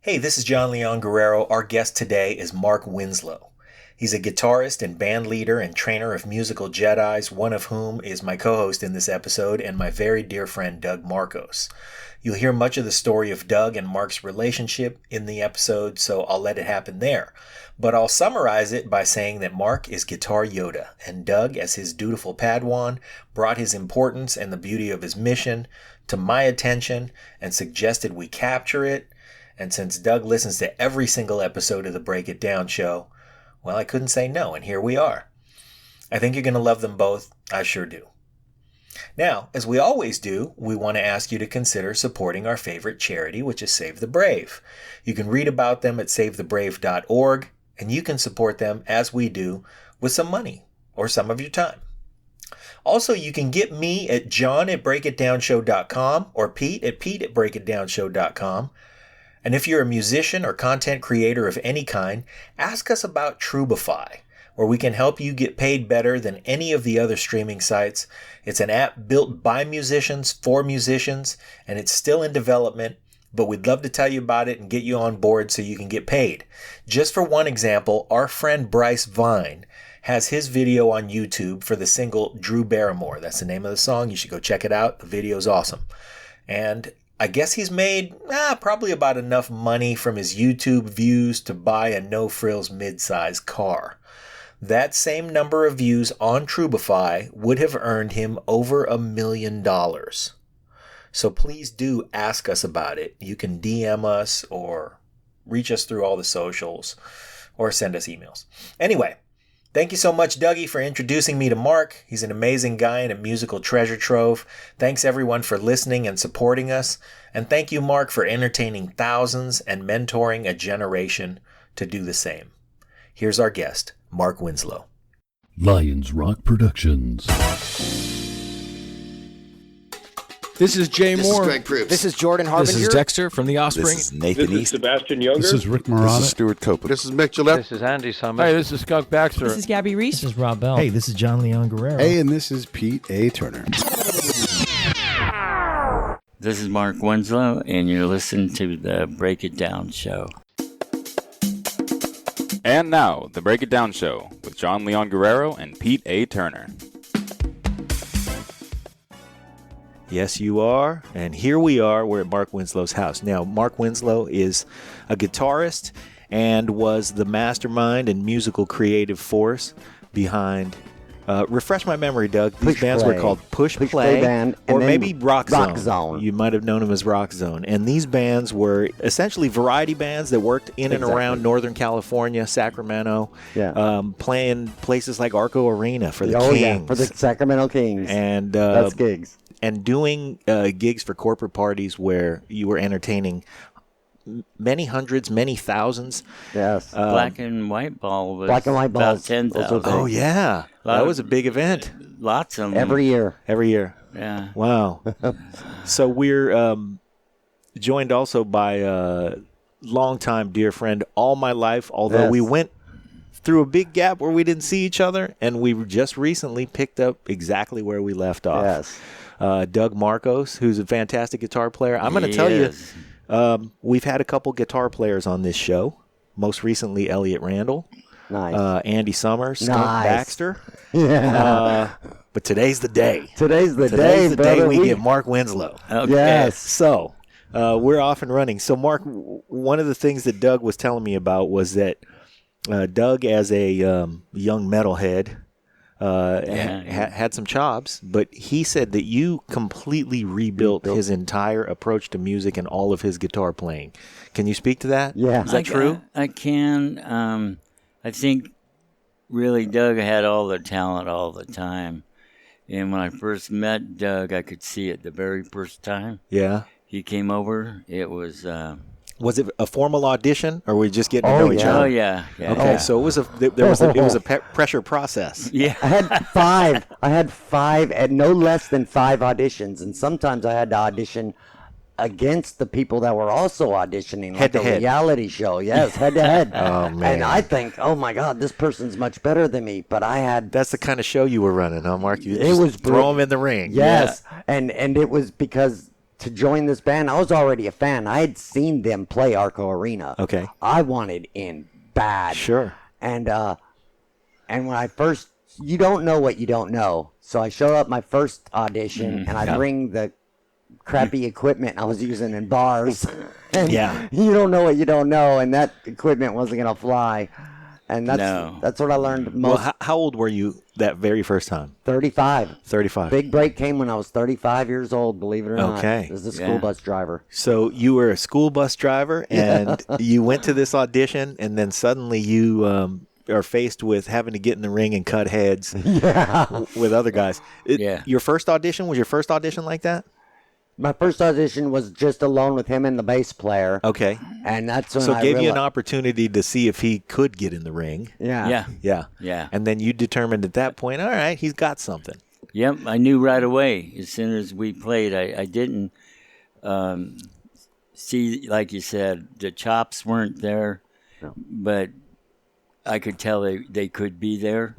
Hey, this is John Leon Guerrero. Our guest today is Mark Winslow. He's a guitarist and band leader and trainer of musical Jedis, one of whom is my co-host in this episode and my very dear friend Doug Marcos. You'll hear much of the story of Doug and Mark's relationship in the episode, so I'll let it happen there. But I'll summarize it by saying that Mark is Guitar Yoda, and Doug, as his dutiful Padawan, brought his importance and the beauty of his mission to my attention and suggested we capture it. And since Doug listens to every single episode of the Break It Down show, well, I couldn't say no, and here we are. I think you're going to love them both. I sure do. Now, as we always do, we want to ask you to consider supporting our favorite charity, which is Save the Brave. You can read about them at savethebrave.org, and you can support them, as we do, with some money or some of your time. Also, you can get me at john@breakitdownshow.com or pete@breakitdownshow.com. And if you're a musician or content creator of any kind, ask us about Trubify, where we can help you get paid better than any of the other streaming sites. It's an app built by musicians for musicians, and it's still in development, but we'd love to tell you about it and get you on board so you can get paid. Just for one example, our friend Bryce Vine has his video on YouTube for the single Drew Barrymore. That's the name of the song. You should go check it out. The video's awesome. And I guess he's made probably about enough money from his YouTube views to buy a no-frills mid-size car. That same number of views on Trubify would have earned him over $1 million. So please do ask us about it. You can DM us or reach us through all the socials or send us emails. Anyway, thank you so much, Dougie, for introducing me to Mark. He's an amazing guy and a musical treasure trove. Thanks, everyone, for listening and supporting us. And thank you, Mark, for entertaining thousands and mentoring a generation to do the same. Here's our guest, Mark Winslow. Lions Rock Productions. This is Jay This Moore. is Greg Proops. This is Jordan Harbinger. This is Dexter from The Offspring. This is Nathan This is East. Sebastian Younger. This is Rick Marotta. This is Stuart Copeland. This is Mick Gillette. This is Andy Summers. Hey, this is Skunk Baxter. This is Gabby Reese. This is Rob Bell. Hey, this is John Leon Guerrero. Hey, and this is Pete A. Turner. This is Mark Winslow, and you're listening to the Break It Down show. And now, the Break It Down show with John Leon Guerrero and Pete A. Turner. Yes, you are. And here we are. We're at Mark Winslow's house. Now, Mark Winslow is a guitarist and was the mastermind and musical creative force behind, refresh my memory, Doug. These bands were called Push Play Band, or maybe Rock Rock Zone. Zone. You might have known them as Rock Zone. And these bands were essentially variety bands that worked in and around Northern California, Sacramento, playing places like Arco Arena for the Kings. Yeah, for the Sacramento Kings. And that's gigs. And doing gigs for corporate parties where you were entertaining many hundreds, many thousands. Yes. Black and White Ball was Black and White about Balls. 10,000. Oh, yeah. That was a big event. Lots of them. Every year. Every year. Yeah. Wow. So we're joined also by a longtime dear friend all my life, although we went through a big gap where we didn't see each other, and we just recently picked up exactly where we left off. Yes. Doug Marcos, who's a fantastic guitar player. I'm going to tell you, we've had a couple guitar players on this show. Most recently, Elliot Randall. Nice. Andy Summers. Skunk Baxter. Yeah. But today's the day. Today's the day brother. we get Mark Winslow. Okay. Yes. So we're off and running. So, Mark, one of the things that Doug was telling me about was that Doug, as a young metalhead, had some chops, but he said that you completely rebuilt his entire approach to music and all of his guitar playing. Can you speak to that? Yeah. Is that true? I can. I think really Doug had all the talent all the time. And when I first met Doug, I could see it the very first time. Yeah. He came over. It was... Was it a formal audition, or were we just getting to know each other? Oh, yeah. Okay, so it was a pressure process. Yeah. I had five, and no less than 5 auditions, and sometimes I had to audition against the people that were also auditioning, head like to a head. reality show. Yes, head to head. Oh, man. And I think, oh my God, this person's much better than me. But I had. That's the kind of show you were running, huh, Mark? You it was throw them in the ring. Yes, and it was because to join this band, I was already a fan. I had seen them play Arco Arena. Okay. I wanted in bad. Sure. And when I first, you don't know what you don't know. So I show up my first audition, and I bring the crappy equipment I was using in bars. And you don't know what you don't know, and that equipment wasn't gonna fly. And that's what I learned most. Well, how old were you that very first time? 35. 35. Big break came when I was 35 years old, believe it or not. Okay. As a school bus driver. So you were a school bus driver, and you went to this audition, and then suddenly you are faced with having to get in the ring and cut heads with other guys. Your first audition, was your first audition like that? My first audition was just alone with him and the bass player. Okay. And that's when So gave you an opportunity to see if he could get in the ring. Yeah. And then you determined at that point, all right, he's got something. Yep, I knew right away as soon as we played. I didn't see, like you said, the chops weren't there, but I could tell they could be there.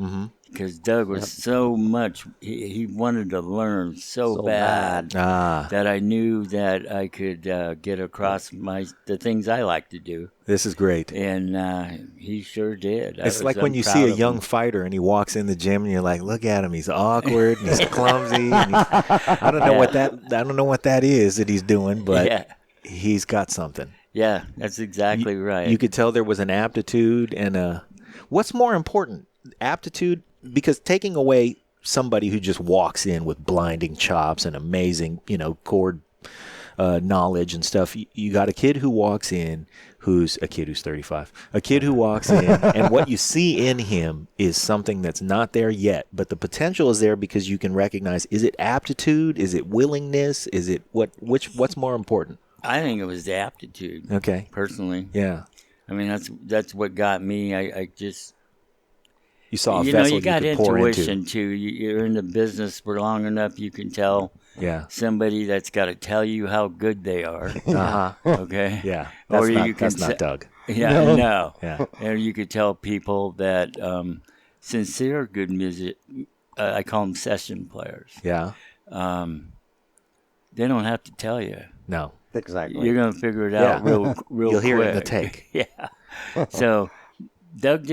Because Doug was so much, he wanted to learn so bad that I knew that I could get across the things I like to do. This is great. And he sure did. It's like when you see a young fighter and he walks in the gym and you're like, look at him, he's awkward and he's clumsy. And I don't know what that is that he's doing, but he's got something. Yeah, that's exactly right. You could tell there was an aptitude and what's more important, aptitude? Because taking away somebody who just walks in with blinding chops and amazing, chord knowledge and stuff, you got a kid who walks in who's 35, a kid who walks in, and what you see in him is something that's not there yet, but the potential is there because you can recognize, is it aptitude? Is it willingness? Is it what's more important? I think it was the aptitude. Okay. Personally. Yeah. I mean, that's what got me. I just... You saw a vessel you got could pour intuition into. too. You're in the business for long enough, you can tell somebody that's got to tell you how good they are. Okay? Yeah. That's not Doug. Yeah, no. Yeah. Or you could tell people that sincere good music, I call them session players. Yeah. They don't have to tell you. No. Exactly. You're going to figure it out real You'll quick. hear it in the take. Yeah. So Doug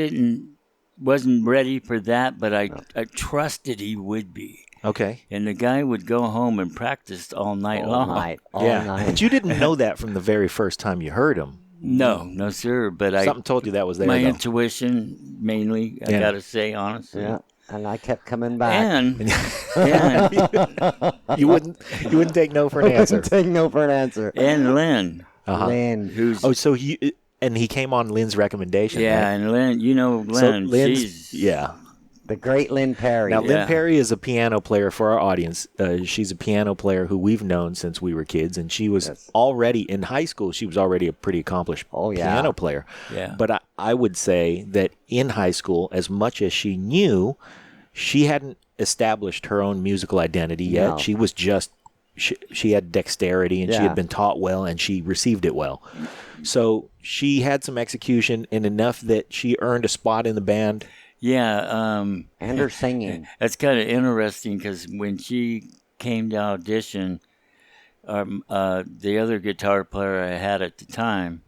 wasn't ready for that, but I trusted he would be. Okay. And the guy would go home and practice all night long. All night. But you didn't know that from the very first time you heard him. No, sir. But Something told you that was there. My though. intuition, mainly, I got to say, honestly. Yeah. And I kept coming back. And you wouldn't take no for an answer. Take no for an answer. and Lynn, Lynn. who's And he came on Lynn's recommendation. yeah, right? and Lynn, Lynn, she's The great Lynn Perry. Now, Lynn Perry is a piano player for our audience. She's a piano player who we've known since we were kids, and she was already in high school. She was already a pretty accomplished piano player. Yeah. But I would say that in high school, as much as she knew, she hadn't established her own musical identity yet. No. She was just she had dexterity, and she had been taught well, and she received it well. So she had some execution and enough that she earned a spot in the band. Yeah. And her singing. That's kind of interesting because when she came to audition, the other guitar player I had at the time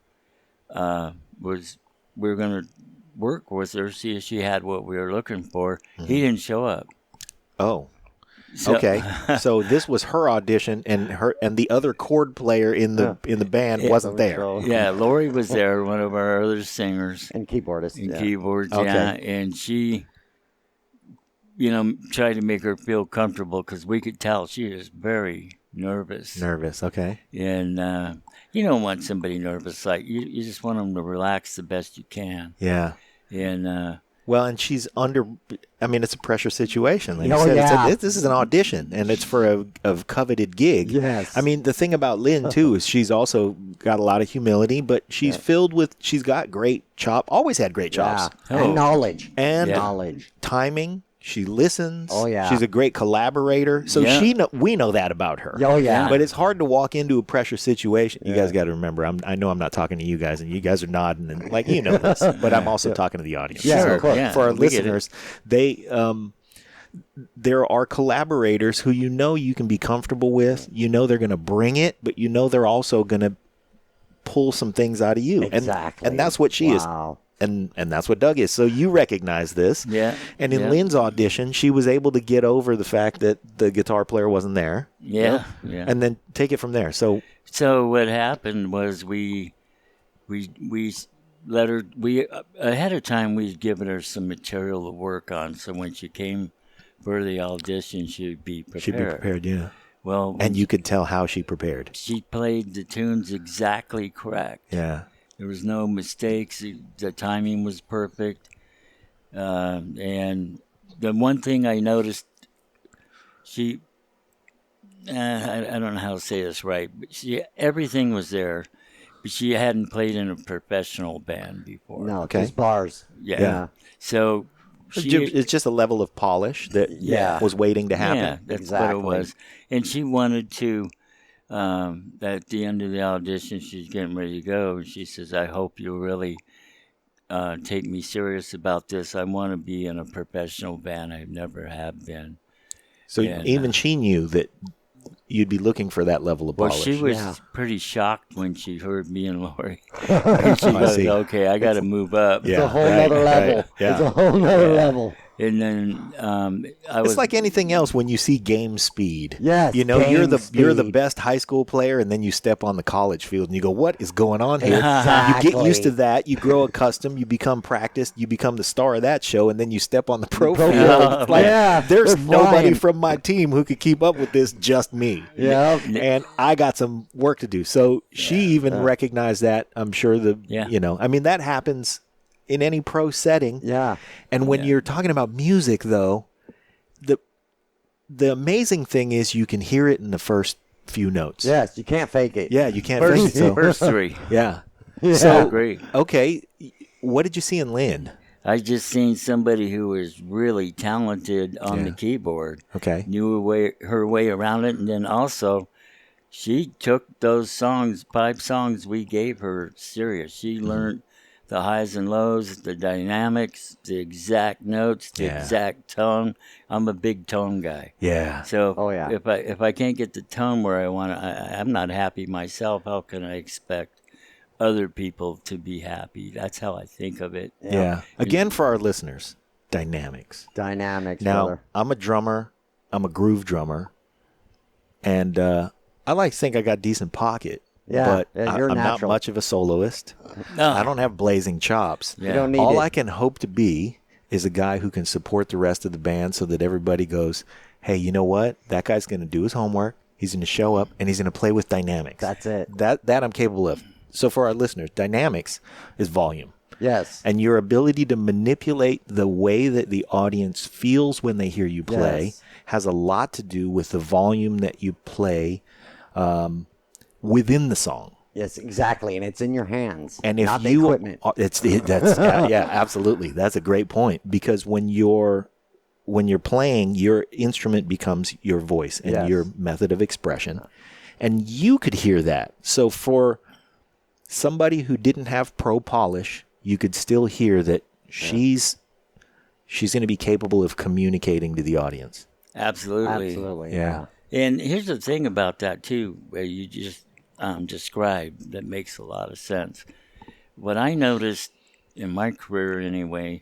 we were going to work with her, see if she had what we were looking for. Mm-hmm. He didn't show up. Oh. Okay, so this was her audition, and the other chord player in the band wasn't there. Yeah, Lori was there, one of our other singers and keyboardist. And keyboards, and she, tried to make her feel comfortable because we could tell she was very nervous. Nervous, okay. And you don't want somebody nervous. Like you just want them to relax the best you can. Yeah. And well, and she's it's a pressure situation. Like you said, this is an audition, and it's for a coveted gig. Yes. I mean, the thing about Lynn, too, is she's also got a lot of humility, but she's she's got great always had great chops. Yeah. And knowledge. And knowledge. Timing. She listens. Oh, yeah. She's a great collaborator. So we know that about her. Oh, yeah. But it's hard to walk into a pressure situation. You guys got to remember, I know I'm not talking to you guys, and you guys are nodding, and this, but I'm also talking to the audience. Yeah, so of course. for our listeners, they there are collaborators who you can be comfortable with. They're going to bring it, but they're also going to pull some things out of you. Exactly. And that's what she is. And that's what Doug is. So you recognize this. Yeah. And in Lynn's audition, she was able to get over the fact that the guitar player wasn't there. Yeah. Yeah. And then take it from there. So what happened was we let her, ahead of time we'd given her some material to work on, so when she came for the audition she'd be prepared. She'd be prepared, yeah. Well, and you could tell how she prepared. She played the tunes exactly correct. Yeah. There was no mistakes. The timing was perfect. And the one thing I noticed, I don't know how to say this right, but everything was there, but she hadn't played in a professional band before. No, just bars. Yeah. So it's just a level of polish that was waiting to happen. Yeah, that's what it was. And she wanted to, at the end of the audition, she's getting ready to go. And she says, I hope you'll really take me serious about this. I want to be in a professional band. I never have been. So even she knew that you'd be looking for that level of polish. Well, she was pretty shocked when she heard me and Lori. And she goes, okay, I got to move up. It's a whole nother level. Right. Yeah. It's a whole nother level. And then it's like anything else when you see game speed. Yes, you're the best high school player, and then you step on the college field and you go, what is going on here? Exactly. You get used to that. You grow accustomed. You become practiced. You become the star of that show, and then you step on the pro field. It's like, there's nobody from my team who could keep up with this, just me. Yeah. And I got some work to do. So she even recognized that. I'm sure that happens in any pro setting. Yeah. And when you're talking about music, though, the amazing thing is you can hear it in the first few notes. Yes, you can't fake it. Yeah, you can't fake it. So. First three. Yeah. So great. Okay, what did you see in Lynn? I just seen somebody who was really talented on the keyboard. Okay. Knew her way around it, and then also she took those 5 songs we gave her serious. She learned the highs and lows, the dynamics, the exact notes, the exact tone. I'm a big tone guy. Yeah. So if I can't get the tone where I want to, I'm not happy myself. How can I expect other people to be happy? That's how I think of it. Yeah. Again, for our listeners, dynamics. Dynamics, Now, brother. I'm a drummer. I'm a groove drummer. And I like to think I got decent pocket. Yeah, but you're I'm natural. not much of a soloist. No. I don't have blazing chops. Yeah. You don't need All it. I can hope to be is a guy who can support the rest of the band so that everybody goes, hey, you know what? That guy's going to do his homework. He's going to show up, and he's going to play with dynamics. That's it. That I'm capable of. So for our listeners, dynamics is volume. Yes. And your ability to manipulate the way that the audience feels when they hear you play has a lot to do with the volume that you play within the song. Yes, exactly, and it's in your hands, and if not the you, equipment. Absolutely, that's a great point, because when you're playing, your instrument becomes your voice and your method of expression, and you could hear that. So for somebody who didn't have pro polish, you could still hear that she's going to be capable of communicating to the audience. Absolutely. Yeah. And here's the thing about that too, where you just described, that makes a lot of sense. What I noticed in my career anyway,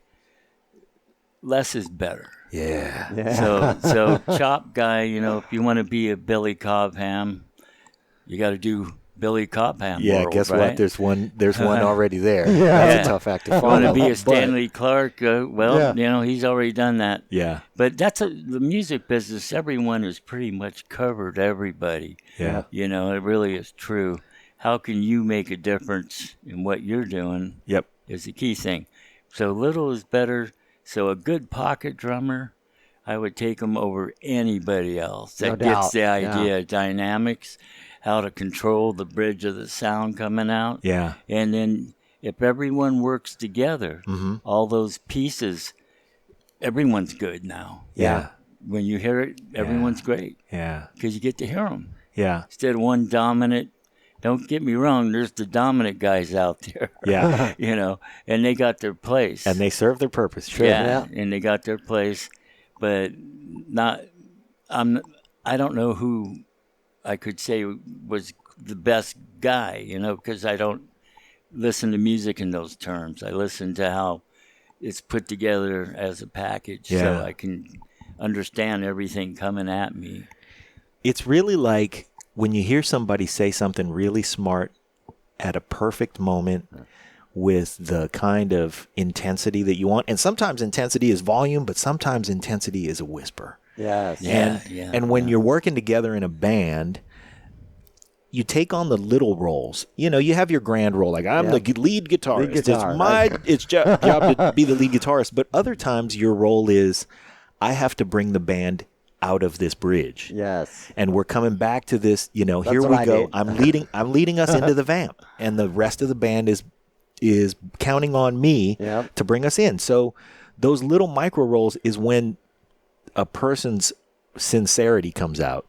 less is better. Yeah. So chop guy, if you want to be a Billy Cobham, you got to do Billy Cobham. Yeah, world, guess right? what? There's one already there. That's a tough act to follow. Want to be a Stanley Clark? He's already done that. Yeah. But the music business. Everyone has pretty much covered everybody. Yeah. It really is true. How can you make a difference in what you're doing? Yep. Is the key thing. So little is better. So a good pocket drummer, I would take him over anybody else that gets the idea of dynamics, how to control the bridge of the sound coming out. Yeah. And then if everyone works together, all those pieces, everyone's good now. Yeah. When you hear it, everyone's great. Yeah. Because you get to hear them. Yeah. Instead of one dominant. Don't get me wrong, there's the dominant guys out there. Yeah. And they got their place. And they serve their purpose. Sure. Yeah, and they got their place. but not. I don't know who I could say was the best guy, because I don't listen to music in those terms. I listen to how it's put together as a package, so I can understand everything coming at me. It's really like when you hear somebody say something really smart at a perfect moment with the kind of intensity that you want. And sometimes intensity is volume, but sometimes intensity is a whisper. Yes. And when you're working together in a band, you take on the little roles. You have your grand role, like I'm the lead guitarist. It's job to be the lead guitarist. But other times your role is, I have to bring the band out of this bridge. Yes. And we're coming back to this, here we go. I'm leading us into the vamp, and the rest of the band is counting on me to bring us in. So those little micro roles is when a person's sincerity comes out.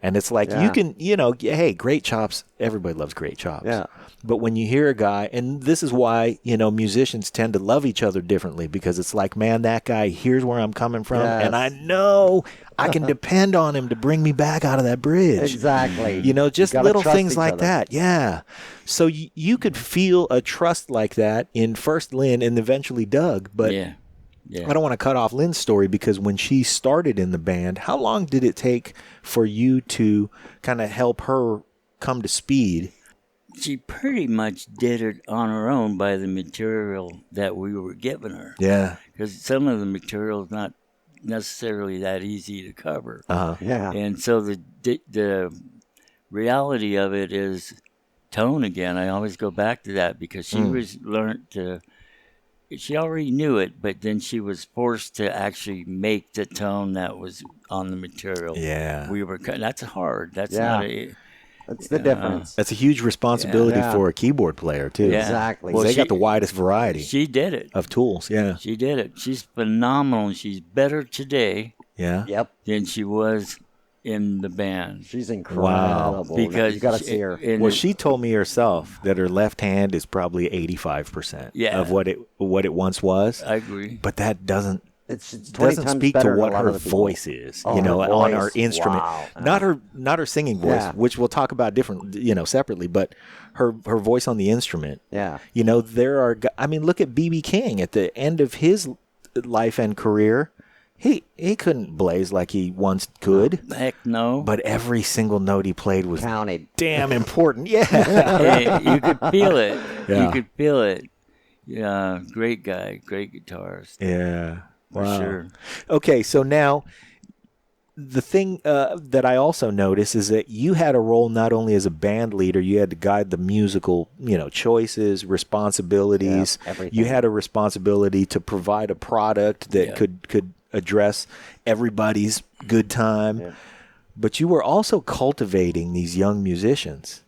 And it's like, you can, hey, great chops. Everybody loves great chops. Yeah. But when you hear a guy, and this is why, musicians tend to love each other differently, because it's like, man, that guy, here's where I'm coming from. Yes. And I know I can depend on him to bring me back out of that bridge. Exactly. Just little things like that. Yeah. So you could feel a trust like that in first Lynn and eventually Doug. But I don't want to cut off Lynn's story, because when she started in the band, how long did it take for you to kind of help her come to speed? She pretty much did it on her own by the material that we were giving her. Yeah. Because some of the material is not necessarily that easy to cover. Yeah. And so the reality of it is tone again. I always go back to that, because she was learned to... She already knew it, but then she was forced to actually make the tone that was on the material. Yeah. That's hard. That's not a... That's the difference. That's a huge responsibility Yeah. for a keyboard player, too. Yeah. Exactly. Well, they got the widest variety She did it. of tools. Yeah. She did it. She's phenomenal. She's better today Yeah. Yep. than she was in the band. She's incredible. Because you got to see her. Well, she told me herself that her left hand is probably 85% of what it once was. I agree. But that doesn't It's 20 doesn't times speak to better than what a lot her of the people. voice is, Oh, her on her voice. instrument. Wow. Not her singing voice, which we'll talk about different, separately, but her voice on the instrument. Yeah. There are, look at B.B. King at the end of his life and career. He couldn't blaze like he once could. Heck no. But every single note he played was Counted. damn important. Yeah. Hey, you could feel it. Yeah. You could feel it. Yeah, great guy, great guitarist. Yeah. For sure. Okay, so now the thing that I also noticed is that you had a role not only as a band leader, you had to guide the musical, choices, responsibilities. Everything. You had a responsibility to provide a product that could address everybody's good time. Yeah. But you were also cultivating these young musicians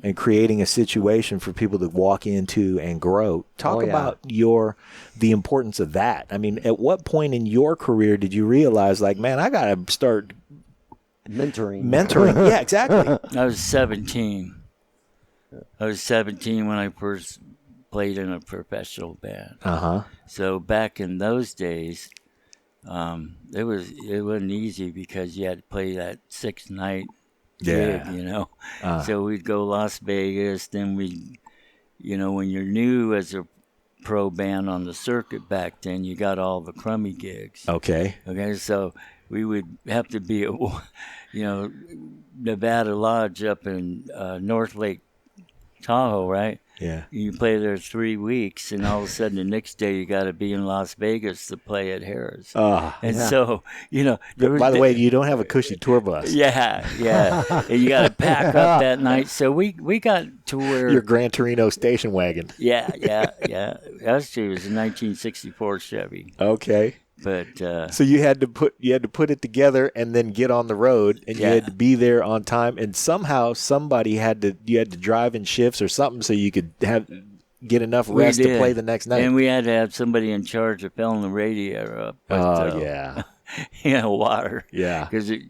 and creating a situation for people to walk into and grow. Talk about the importance of that. I mean, at what point in your career did you realize, like, man, I got to start mentoring? Yeah, exactly. I was 17. I was 17 when I first played in a professional band. So back in those days, it wasn't easy, because you had to play that 6-night gig, So we'd go Las Vegas, then when you're new as a pro band on the circuit back then, you got all the crummy gigs. Okay, so we would have to be at, Nevada Lodge up in North Lake Tahoe, right? Yeah. You play there 3 weeks, and all of a sudden the next day you got to be in Las Vegas to play at Harris. So, by the way, you don't have a cushy tour bus. Yeah. And you got to pack up that night. So we got to where... Your Gran Torino station wagon. Yeah. Actually, it was a 1964 Chevy. Okay. But so you had to put it together and then get on the road, and you had to be there on time, and somehow you had to drive in shifts or something so you could get enough rest to play the next night. And we had to have somebody in charge of filling the radiator up. But, water. Yeah. Because it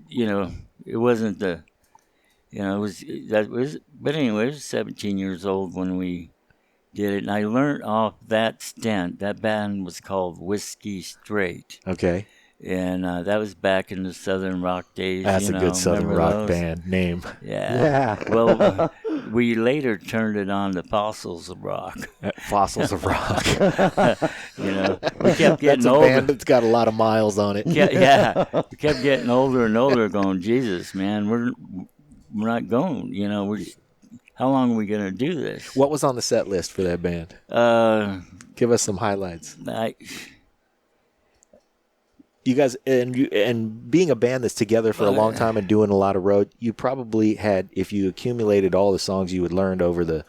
wasn't the, but anyway, I was 17 years old when we did it, and I learned off that stint. That band was called Whiskey Straight. Okay. And that was back in the Southern Rock days. That's a good Southern Remember rock those? band name. Yeah. Well, we later turned it on to Fossils of Rock. Fossils of Rock. We kept getting That's a older. band that's got a lot of miles on it. Yeah, we kept getting older and older. Going, Jesus, man, we're not going. How long are we gonna do this? What was on the set list for that band? Give us some highlights. You guys, and being a band that's together for a long time and doing a lot of road, you probably had, if you accumulated all the songs you had learned over the,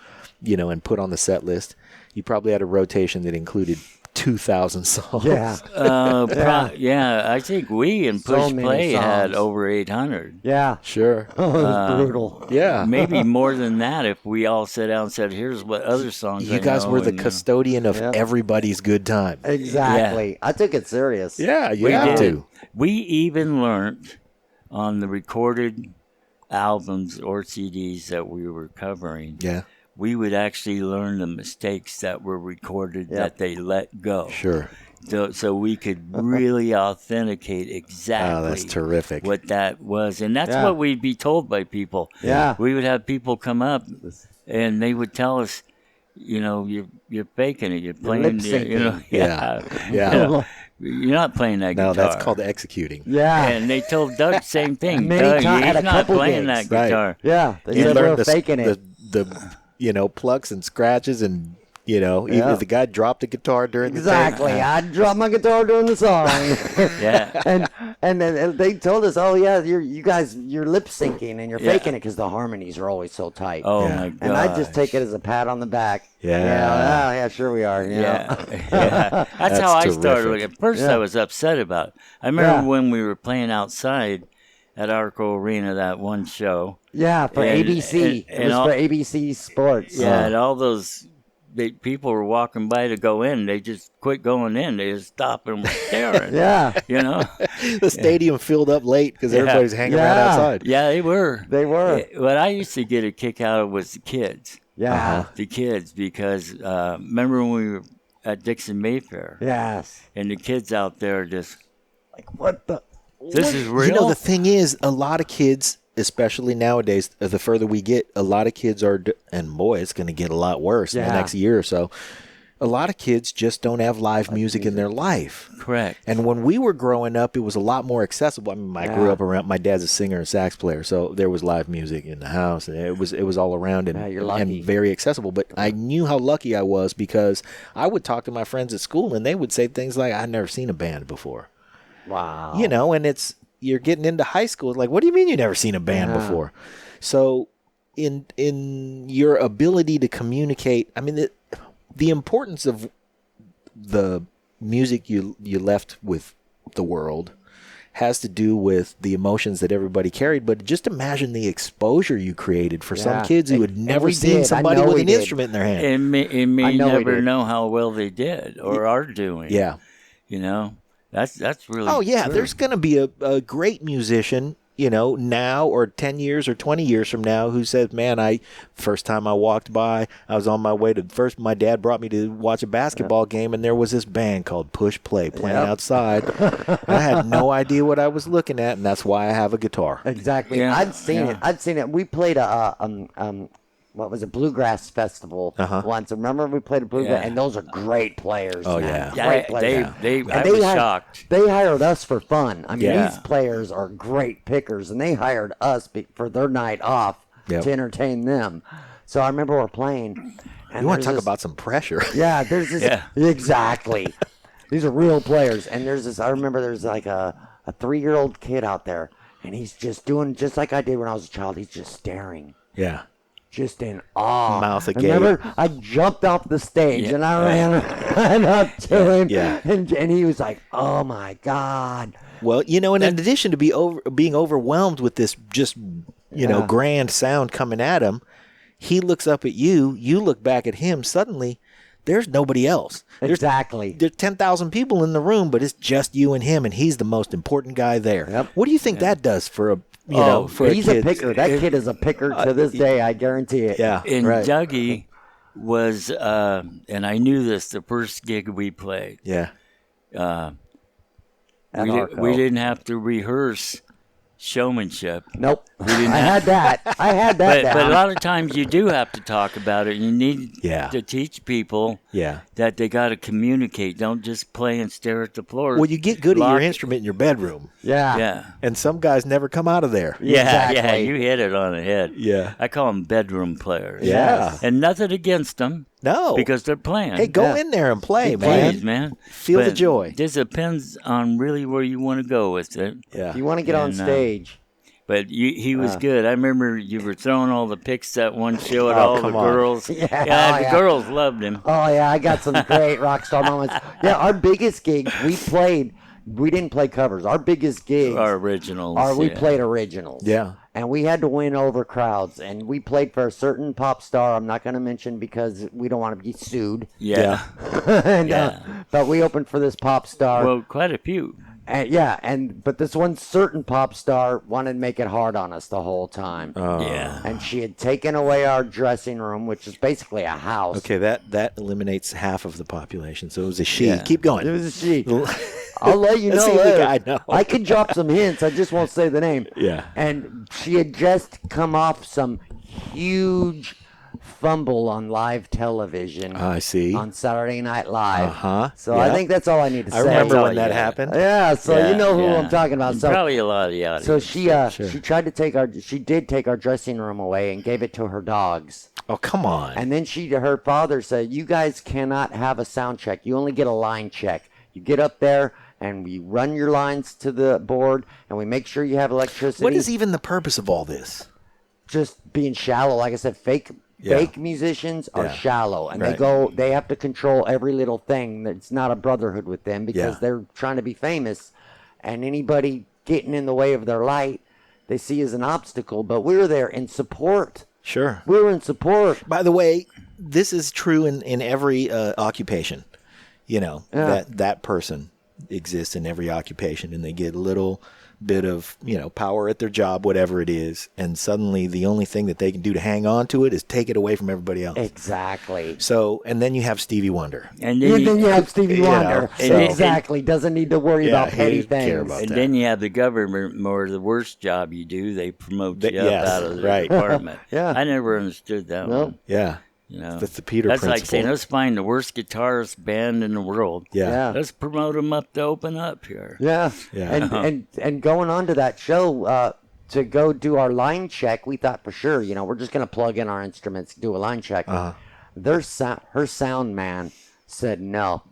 and put on the set list, you probably had a rotation that included 2,000 songs. Yeah. I think we and So Push many Play had songs. over 800. Yeah. Sure. Oh, it was brutal. Yeah. Maybe more than that if we all sat down and said, "Here's what other songs." You guys were the custodian of Yep. everybody's good time. Exactly. I took it serious. Yeah, you We have did. to. We even learned on the recorded albums or CDs that we were covering. Yeah, We would actually learn the mistakes that were recorded that they let go. sure. So we could really authenticate exactly Oh, that's terrific. what that was. And that's Yeah. what we'd be told by people. Yeah. We would have people come up and they would tell us, you're faking it. You're playing, lip-syncing. Yeah. You're not playing that No, guitar. that's called executing. Yeah. And they told Doug the same thing. Many Doug, times- at he's a not couple playing gigs. that guitar. Yeah. They You said we learn were faking it. the plucks and scratches and, even Yeah. if the guy dropped the guitar during the Exactly. take. I dropped my guitar during the song. Yeah. and then they told us, "Oh yeah, you guys you're lip syncing and you're Yeah. faking it because the harmonies are always so tight." Oh, Yeah. my God. and I just take it as a pat on the back. Yeah. Yeah, sure we are. Yeah. Yeah. That's how I started terrific. looking. At first, Yeah. I was upset about it. I remember Yeah. when we were playing outside at Arco Arena, that one show. Yeah, for And- ABC. and It was all- for ABC Sports. Yeah, and all those people were walking by to go in. They just quit going in. They just stopped and were staring. Yeah, The stadium filled up late because Yeah. everybody's hanging around Yeah. outside. Yeah, they were. they were. What I used to get a kick out of was the kids. Yeah. The kids, because remember when we were at Dixon Mayfair, Yes. and the kids out there just, What the? this is real. You know, the thing is, a lot of kids, especially nowadays, the further we get, a lot of kids are, and boy, it's going to get a lot worse in the Yeah. next year or so. A lot of kids just don't have live music in their life. Correct. And when we were growing up, it was a lot more accessible. I mean, I grew Yeah. up around. My dad's a singer and sax player, so there was live music in the house, and it was all around Yeah, you're and lucky. very accessible. But I knew how lucky I was because I would talk to my friends at school, and they would say things like, "I've never seen a band before," Wow. and you're getting into high school. It's like, what do you mean you've never seen a band Yeah. before? So, in your ability to communicate, I mean, the importance of the music you left with the world has to do with the emotions that everybody carried. But just imagine the exposure you created for some Yeah. kids who had And never we seen did. I somebody know with we an did. instrument in their hand. It may I know we never did. know how well they did or are doing. Yeah. That's really. Oh yeah, true. there's going to be a great musician, now or 10 years or 20 years from now who says, "Man, first time I walked by, I was on my way to my dad brought me to watch a basketball game and there was this band called Push Play playing Yep. outside. I had no idea what I was looking at, and that's why I have a guitar." Exactly. Yeah. I'd seen it. We played what was it, Bluegrass Festival once. Remember we played a Bluegrass, Yeah. and those are great players. Oh, man. yeah. Great players. I And was hired- shocked. They hired us for fun. I mean, Yeah. these players are great pickers, and they hired us for their night off Yep. to entertain them. So I remember we're playing. And You want to there's talk this- about some pressure? Yeah, there's this. Yeah. Exactly. These are real players, and there's this. I remember there's like a 3-year-old kid out there, and he's just doing just like I did when I was a child. He's just staring. Yeah. Just in awe. Mouth And agape. remember, I jumped off the stage and I ran up to him. Yeah. And he was like, "Oh my God." Well, and in addition to being overwhelmed with this just, Yeah. grand sound coming at him, he looks up at you, you look back at him, suddenly there's nobody else. Exactly. There's 10,000 people in the room, but it's just you and him, and he's the most important guy there. Yep. What do you think that does for a, for He's a a kid? picker. That kid is a picker to this day. I guarantee it. Yeah, And right. Dougie was, and I knew this the first gig we played. Yeah. We didn't have to rehearse showmanship. Nope. didn't I have- had that. I had that But down. a lot of times you do have to talk about it. You need Yeah. to teach people Yeah. that they got to communicate. Don't just play and stare at the floor. Well, you get good at your Lock- instrument in your bedroom, yeah. Yeah. and some guys never come out of there. Yeah, Exactly. you hit it on the head. Yeah. I call them bedroom players. Yeah. And nothing against them No. because they're playing. Hey, go Yeah. in there and play, man. Please, man. Feel the But joy. This depends on really where you want to go with it. Yeah. If you want to get on And, stage, But he was good. I remember you were throwing all the pics that one show at Oh, all the come on. girls. Yeah, the yeah. girls loved him. oh yeah, I got some great rock star moments. Yeah, our biggest gigs we didn't play covers. Our biggest gigs Our originals. we yeah. played originals. Yeah. And we had to win over crowds. And we played for a certain pop star I'm not going to mention because we don't want to be sued. Yeah. and, Yeah. But we opened for this pop star. Well, quite a few. But this one certain pop star wanted to make it hard on us the whole time. Yeah. And she had taken away our dressing room, which is basically a house. Okay, that eliminates half of the population. So it was a she. Yeah. Keep going. It was a she. I'll let you Let's know see if later. I know. I can drop some hints. I just won't say the name. Yeah. And she had just come off some huge fumble on live television. I see. On Saturday Night Live. Uh-huh. So I Yep. think that's all I need to I say. remember all when that you- happened. Yeah, so Yeah, you know who yeah. I'm talking about. And So probably a lot of the audience. so she tried to take she did take our dressing room away and gave it to her dogs. Oh, come on. And then her father said, "You guys cannot have a sound check. You only get a line check. You get up there and we run your lines to the board and we make sure you have electricity." What is even the purpose of all this? Just being shallow? Like I said, fake musicians are Yeah. shallow, and Right. they have to control every little thing. It's not a brotherhood with them because Yeah. they're trying to be famous, and anybody getting in the way of their light, they see as an obstacle. But we were there in support. Sure. We were in support. By the way, this is true in every occupation. You know, that person exists in every occupation, and they get a little bit of, power at their job, whatever it is, and suddenly the only thing that they can do to hang on to it is take it away from everybody else. Exactly. So, and then you have Stevie Wonder. And And then, then you have Stevie You know, Wonder. so- Exactly. Doesn't need to worry about he petty doesn't care things. about and that. then you have the government, or the worst job you do, they promote you Yes, up out of the right. department. Yeah. I never understood that Nope. one. Yeah. You know, That's the Peter That's like principle. saying, let's find the worst guitarist band in the world. Yeah. Yeah. Let's promote them up to open up here. Yeah. Yeah. And going on to that show, to go do our line check, we thought for sure, we're just going to plug in our instruments, do a line check. Her sound man said, no,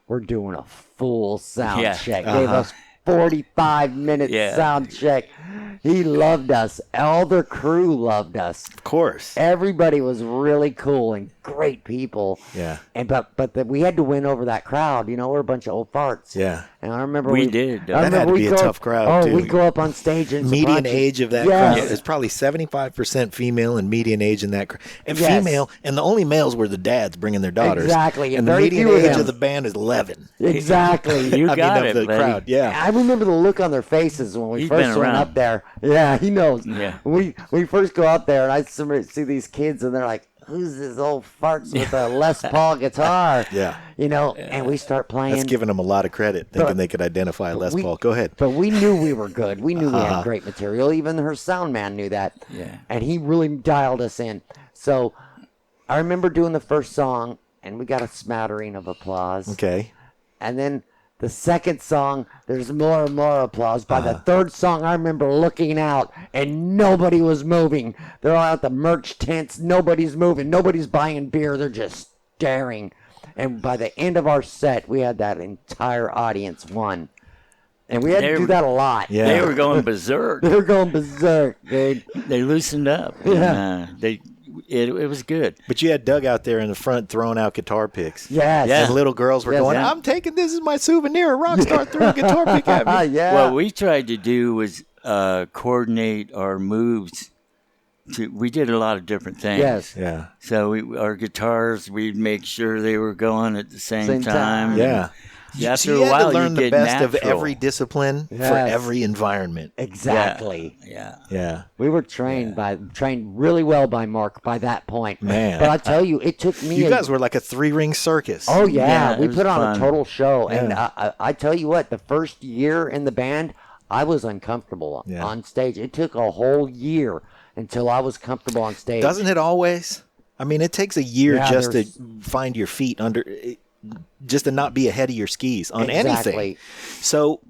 we're doing a full sound Yeah. check. Gave us 45-minute Yeah. sound check. He loved us. All the crew loved us. Of course. Everybody was really cool and great people. Yeah. And we had to win over that crowd. We're a bunch of old farts. Yeah. And I remember We did. I That had remember to we be a go tough crowd, Oh, too. we go up on stage and Median surprise- age of that Yes. crowd is probably 75% female, and median age in that crowd. And Yes. female, and the only males were the dads bringing their daughters. Exactly, And and the very median few of age them. of the band is 11. Exactly. You got of it, the buddy. crowd. Yeah. I remember the look on their faces when we He's first been went around. up there. Yeah, he knows. Yeah. We first go up there and I see these kids and they're like, "Who's this old farts with a Les Paul guitar?" Yeah. And we start playing. That's giving them a lot of credit, thinking But- they could identify Les we- Paul. Go ahead. But we knew we were good. We knew we Uh-huh. had great material. Even her sound man knew that. Yeah. And he really dialed us in. So I remember doing the first song, and we got a smattering of applause. Okay. And then the second song, there's more and more applause. By the third song, I remember looking out, and nobody was moving. They're all at the merch tents. Nobody's moving. Nobody's buying beer. They're just staring. And by the end of our set, we had that entire audience won. And we had to do that a lot. Yeah. They were going berserk. They were going berserk, dude. They loosened up. Yeah. And, it was good. But you had Doug out there in the front throwing out guitar picks. Yes. Yeah. And little girls were Yes, going, yeah. I'm taking this as my souvenir. A rock star threw a guitar pick at me. Yeah. What we tried to do was coordinate our moves. We did a lot of different things. Yes. Yeah. So our guitars, we'd make sure they were going at the same Same time. time. Yeah. After you a had while, to learn you the get best of natural. every discipline for Yes. every environment. Exactly. Yeah. We were trained really well by Mark by that point. Man. But I tell you, it took me. You guys were like a 3-ring circus. Oh yeah, Yeah, we it was put on fun. a total show, Yeah. and I tell you what, the first year in the band, I was uncomfortable on stage. It took a whole year until I was comfortable on stage. Doesn't it always? I mean, it takes a year Yeah, just to there's- find your feet under, just to not be ahead of your skis on anything. Exactly. So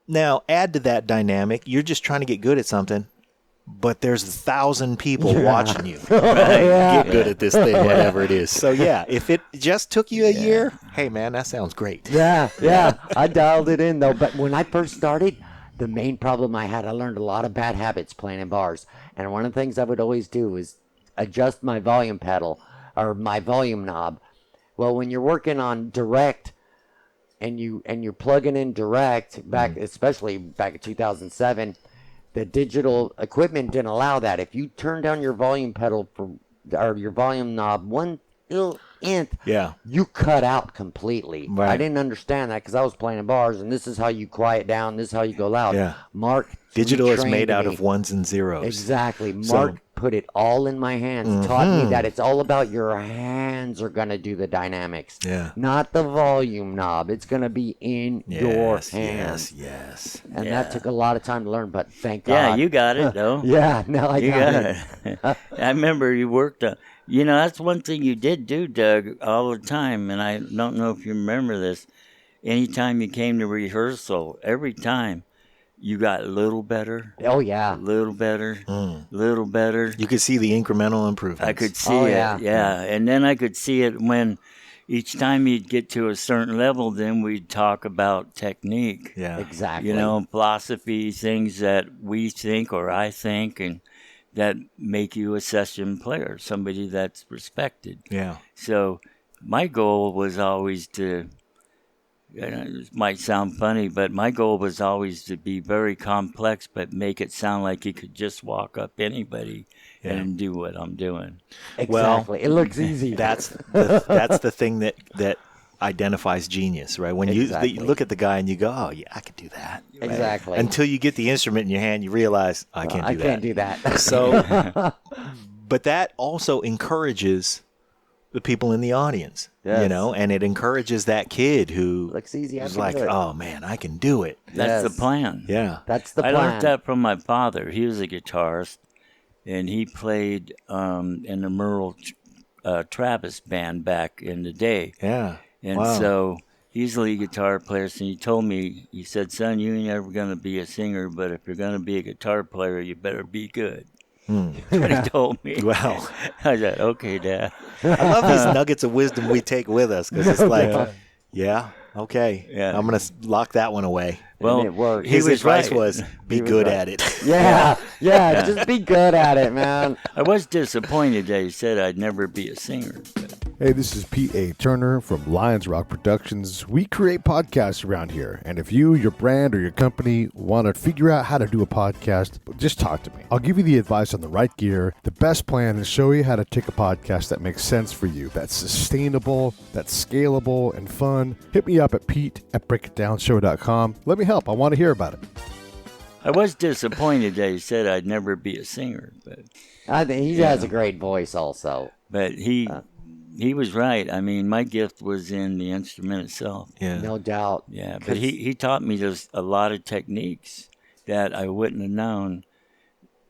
now add to that dynamic. You're just trying to get good at something, but there's 1,000 people watching you. Get good at this thing, whatever it is. So yeah, if it just took you a year, hey man, that sounds great. Yeah, I dialed it in though. But when I first started, the main problem I had, I learned a lot of bad habits playing in bars. And one of the things I would always do was adjust my volume pedal or my volume knob. Well, when you're working on direct and you're plugging in direct back, especially back in 2007, the digital equipment didn't allow that. If you turn down your volume pedal or your volume knob one nth, you cut out completely. Right. I didn't understand that because I was playing in bars, and this is how you quiet down. This is how you go loud. Yeah. Mark, Digital is retrained made out me. of ones and zeros. Exactly. So- Mark put it all in my hands, taught me that it's all about your hands are going to do the dynamics, not the volume knob. It's going to be in your hands. Yes. And that took a lot of time to learn, but thank God. Yeah, you got it, though. Yeah, now I You got got it. it. I remember you worked on. You know, that's one thing you did do, Doug, all the time, and I don't know if you remember this. Anytime you came to rehearsal, every time you got a little better, Oh, yeah. little better, little better. You could see the incremental improvements. I could see Oh, it, yeah. yeah. And then I could see it when each time you'd get to a certain level, then we'd talk about technique. Yeah. Exactly. You know, philosophy, things that we think or I think, and that make you a session player, somebody that's respected. Yeah. So my goal was always to, it might sound funny, but my goal was always to be very complex, but make it sound like you could just walk up anybody and do what I'm doing. Exactly. It looks easy. That's the thing that identifies genius, right? When Exactly. you look at the guy and you go, "Oh, yeah, I could do that." Exactly. Until you get the instrument in your hand, you realize I can't do that. I can't do that. So, but that also encourages the people in the audience, you Yes. know, and it encourages that kid who Looks easy. I is can like, do it. "Oh man, I can do it." That's Yes. the plan. Yeah. That's the I plan. learned that from my father. He was a guitarist, and he played in the Merle Travis band back in the day. Yeah. And Wow. so he's a lead guitar player, and he told me, he said, "Son, you ain't ever going to be a singer, but if you're going to be a guitar player, you better be good." That's what he told me. Wow. I said, "Okay, Dad." I love these nuggets of wisdom we take with us because it's like, yeah, okay, Yeah. I'm gonna lock that one away. Well, it worked. His he was advice right. was be was good right. at it. Yeah, just be good at it, man. I was disappointed that he said I'd never be a singer. But Hey, this is Pete A. Turner from Lions Rock Productions. We create podcasts around here, and if you, your brand, or your company want to figure out how to do a podcast, just talk to me. I'll give you the advice on the right gear, the best plan, and show you how to take a podcast that makes sense for you, that's sustainable, that's scalable, and fun. Hit me up at pete@breakitdownshow.com. Let me help. I want to hear about it. I was disappointed that he said I'd never be a singer. I think he has a great voice, also. But he was right. I mean, my gift was in the instrument itself. Yeah. No doubt. Yeah, but he taught me there's a lot of techniques that I wouldn't have known.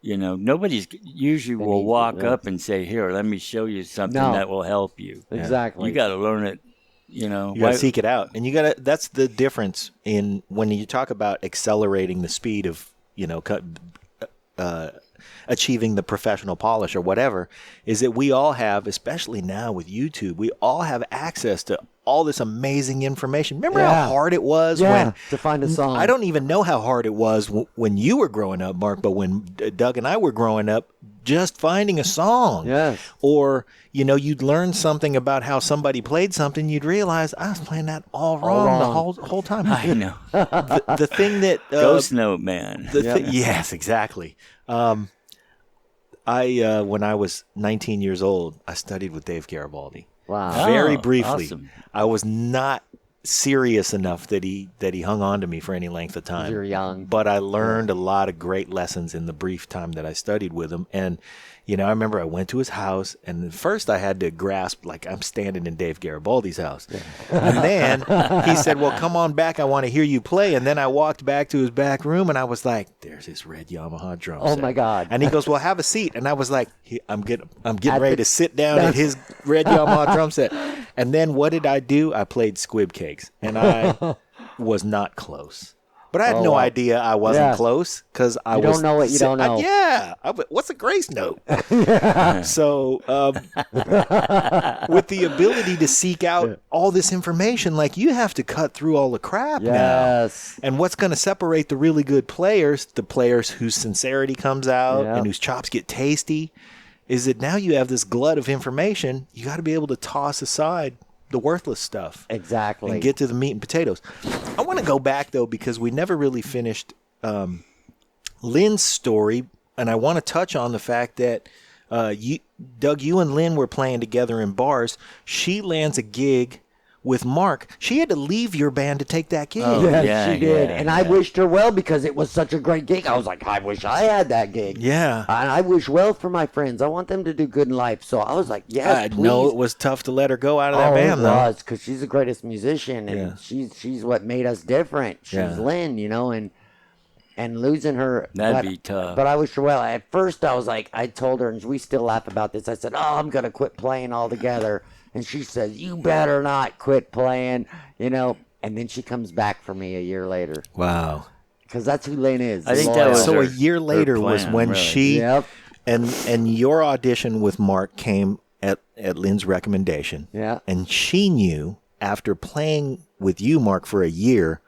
You know, nobody's usually will walk up and say, "Here, let me show you something No. that will help you." Exactly. You got to learn it. You know, You got to seek it out, and you got to. That's the difference in when you talk about accelerating the speed of, you know, achieving the professional polish or whatever, is that we all have, especially now with YouTube, we all have access to all this amazing information. Remember how hard it was when to find a song. I don't even know how hard it was when you were growing up, Mark, but when Doug and I were growing up, just finding a song. Yes. Or, you know, you'd learn something about how somebody played something, you'd realize I was playing that all wrong. The whole time. I know. The thing that Ghost Note, man. yes, exactly. When I was 19 years old, I studied with Dave Garibaldi. Wow. Very Oh, briefly. awesome. I was not serious enough that he hung on to me for any length of time. You're young. But I learned a lot of great lessons in the brief time that I studied with him. And, you know, I remember I went to his house, and at first I had to grasp, like, I'm standing in Dave Garibaldi's house. And then he said, well, come on back. I want to hear you play. And then I walked back to his back room, and I was like, there's his red Yamaha drum set. Oh, my God. And he goes, well, have a seat. And I was like, I'm getting ready to sit down at his red Yamaha drum set. And then what did I do? I played squib cakes, and I was not close. But I had no idea I wasn't close because I was. You don't know what you don't know. What's a grace note? So, with the ability to seek out all this information, like, you have to cut through all the crap now. And what's going to separate the really good players, the players whose sincerity comes out and whose chops get tasty, is that now you have this glut of information. You got to be able to toss aside the worthless stuff. Exactly. And get to the meat and potatoes. I want to go back, though, because we never really finished Lynn's story, and I want to touch on the fact that Doug, you and Lynn were playing together in bars. She lands a gig with Mark. She had to leave your band to take that gig. Oh, yes, she did. And I wished her well because it was such a great gig. I was like, I wish I had that gig. Yeah. And I wish well for my friends. I want them to do good in life. So I was like, yes, please. I know it was tough to let her go out of that band, though. It was, because she's the greatest musician, and she's what made us different. She's Lynn, you know, and losing her. That'd be tough. But I wish her well. At first, I was like, I told her, and we still laugh about this. I said, I'm going to quit playing altogether. And she says, you better not quit playing, you know. And then she comes back for me a year later. Wow. Because that's who Lynn is. I think that was so. A year later was when really. she and your audition with Mark came at Lynn's recommendation. Yeah. And she knew after playing with you, Mark, for a year,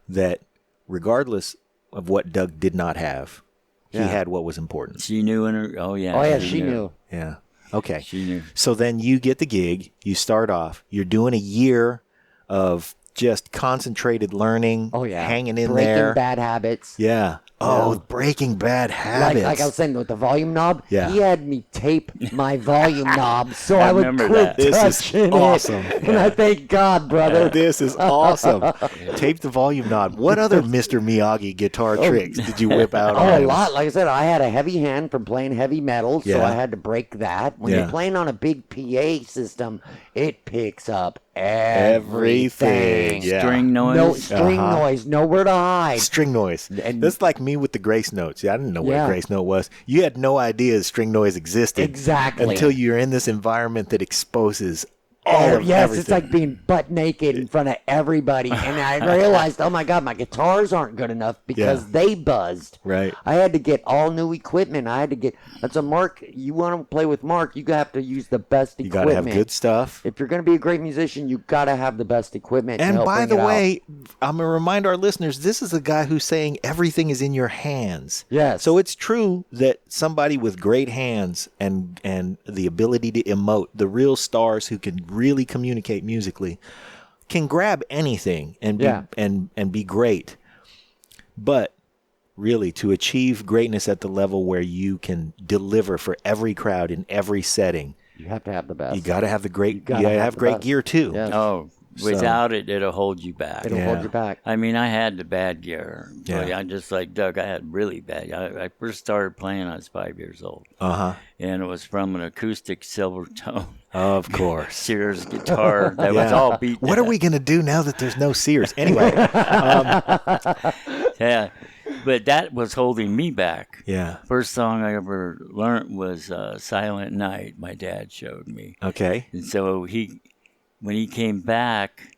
that regardless of what Doug did not have, he had what was important. She knew in her. Oh yeah. Oh yeah, she knew. Yeah. Okay. She knew. So then you get the gig, you start off, you're doing a year of just concentrated learning, hanging in Breaking bad habits. Yeah. Oh, breaking bad habits. Like I was saying with the volume knob, Yeah. he had me tape my volume knob so I would remember quit that. This is touching awesome. it. And I thank God, brother. This is awesome. Tape the volume knob. What other Mr. Miyagi guitar tricks did you whip out on Oh, a him? lot. Like I said, I had a heavy hand from playing heavy metal, so Yeah. I had to break that. When Yeah. you're playing on a big PA system, it picks up Everything. Yeah. String noise. No string noise, nowhere to hide. String noise. And- That's like me with the grace notes. I didn't know what Yeah. a grace note was. You had no idea string noise existed. Exactly. Until you're in this environment that exposes all of Yes, everything. it's like being butt naked in front of everybody. And I realized, oh my God, my guitars aren't good enough because they buzzed. Right. I had to get all new equipment. That's a Mark. You want to play with Mark, you have to use the best You equipment. got to have good stuff. If you're going to be a great musician, you got to have the best equipment. to And help by bring the it out. way, I'm going to remind our listeners, this is a guy who's saying everything is in your hands. Yes. So it's true that somebody with great hands and the ability to emote, the real stars who can really communicate musically, can grab anything and be great. But really, to achieve greatness at the level where you can deliver for every crowd in every setting, you have to have the best. you got to have the great. You got gotta to have have the great best. gear too. Yes. Oh, without it, it'll hold you back. It'll hold you back. I mean, I had the bad gear. Yeah. But I just like Doug, I had really bad. I first started playing, I was 5 years old. Uh-huh. And it was from an acoustic Silvertone Of course. Sears guitar that was all beat What are we going to do now that there's no Sears? Anyway. Yeah. But that was holding me back. Yeah. First song I ever learned was Silent Night, my dad showed me. Okay. And so when he came back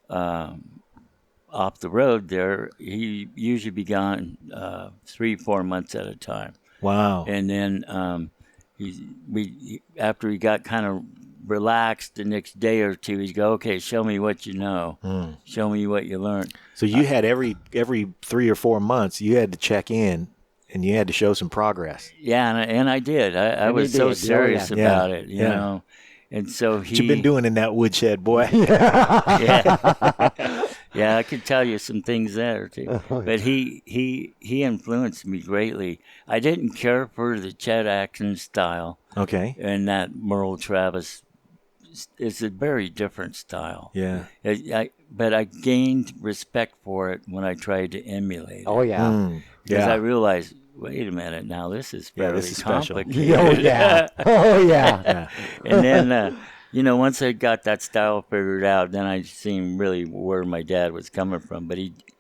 off the road there, he usually be gone 3-4 months at a time. Wow. And then after he got kind of relaxed the next day or two, he'd go, okay, show me what you know. Show me what you learned. So you had every 3 or 4 months, you had to check in and you had to show some progress. Yeah, and I did. I And was you so did. serious Yeah. about it, you Yeah. know. And so What you been doing in that woodshed, boy? Yeah, I could tell you some things there too. But he influenced me greatly. I didn't care for the Chet Atkins style Okay. and that Merle Travis it's a very different style. Yeah. But I gained respect for it when I tried to emulate it. Oh yeah. Because Yeah. I realized, wait a minute, now this is Yeah, fairly this is special. complicated. Oh yeah. Oh yeah. And then, once I got that style figured out, then I seen really where my dad was coming from.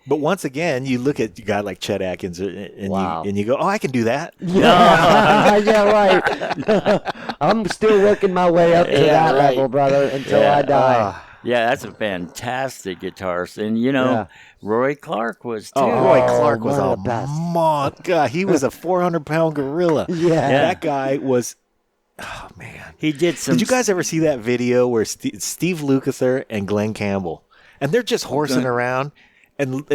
But once again, you look at a guy like Chet Atkins and Wow. you go, oh, I can do that. Yeah, yeah, right. I'm still working my way up to that right. level, brother, until Yeah. I die. yeah, that's a fantastic guitarist. And, Yeah. Roy Clark was too. Oh, Roy Clark was one a of the best. God, he was a 400-pound gorilla. Yeah. That guy was. Oh man. He did some. Did you guys ever see that video where Steve Lukather and Glenn Campbell, and they're just horsing around, and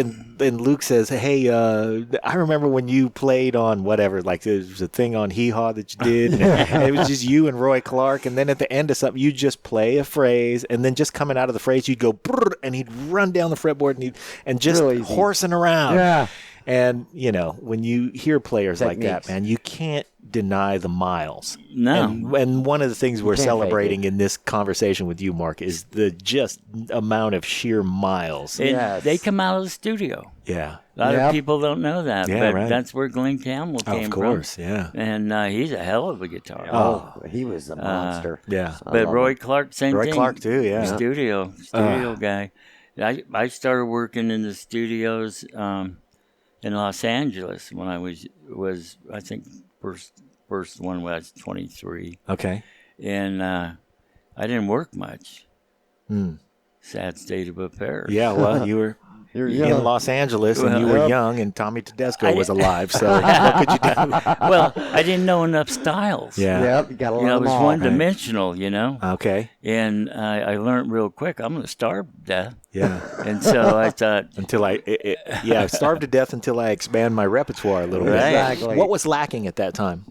Luke says, "Hey, I remember when you played on whatever, like there was a thing on Hee Haw that you did, and it was just you and Roy Clark, and then at the end of something, you just play a phrase, and then just coming out of the phrase, you'd go, brrr, and he'd run down the fretboard, and just Real easy. horsing around, Yeah. And when you hear players like that, Techniques. man, you can't deny the miles. No. And one of the things we're can't fake celebrating it. in this conversation with you, Mark, is the just amount of sheer miles. And Yes. they come out of the studio. Yeah. A lot Yep. of people don't know that, Yeah, but right. that's where Glenn Campbell came Of course, yeah. from. And he's a hell of a guitarist. Oh, he was a monster. Yeah. I But love Roy him. Clark, same Roy thing. Clark, too, yeah. Studio guy. I started working in the studios in Los Angeles when I was I think first one was 23, Okay. and I didn't work much. Sad state of affairs. Yeah, well, you were You're in young. Los Angeles and you were Yep. young and Tommy Tedesco was alive, so what could you do? Well, I didn't know enough styles. Yeah. Yep, you got to learn I them was all. one-dimensional, Okay. and I learned real quick. I'm going to starve to death. Yeah. And so I thought, Until I starved to death until I expand my repertoire a little bit. Right. Exactly. What was lacking at that time?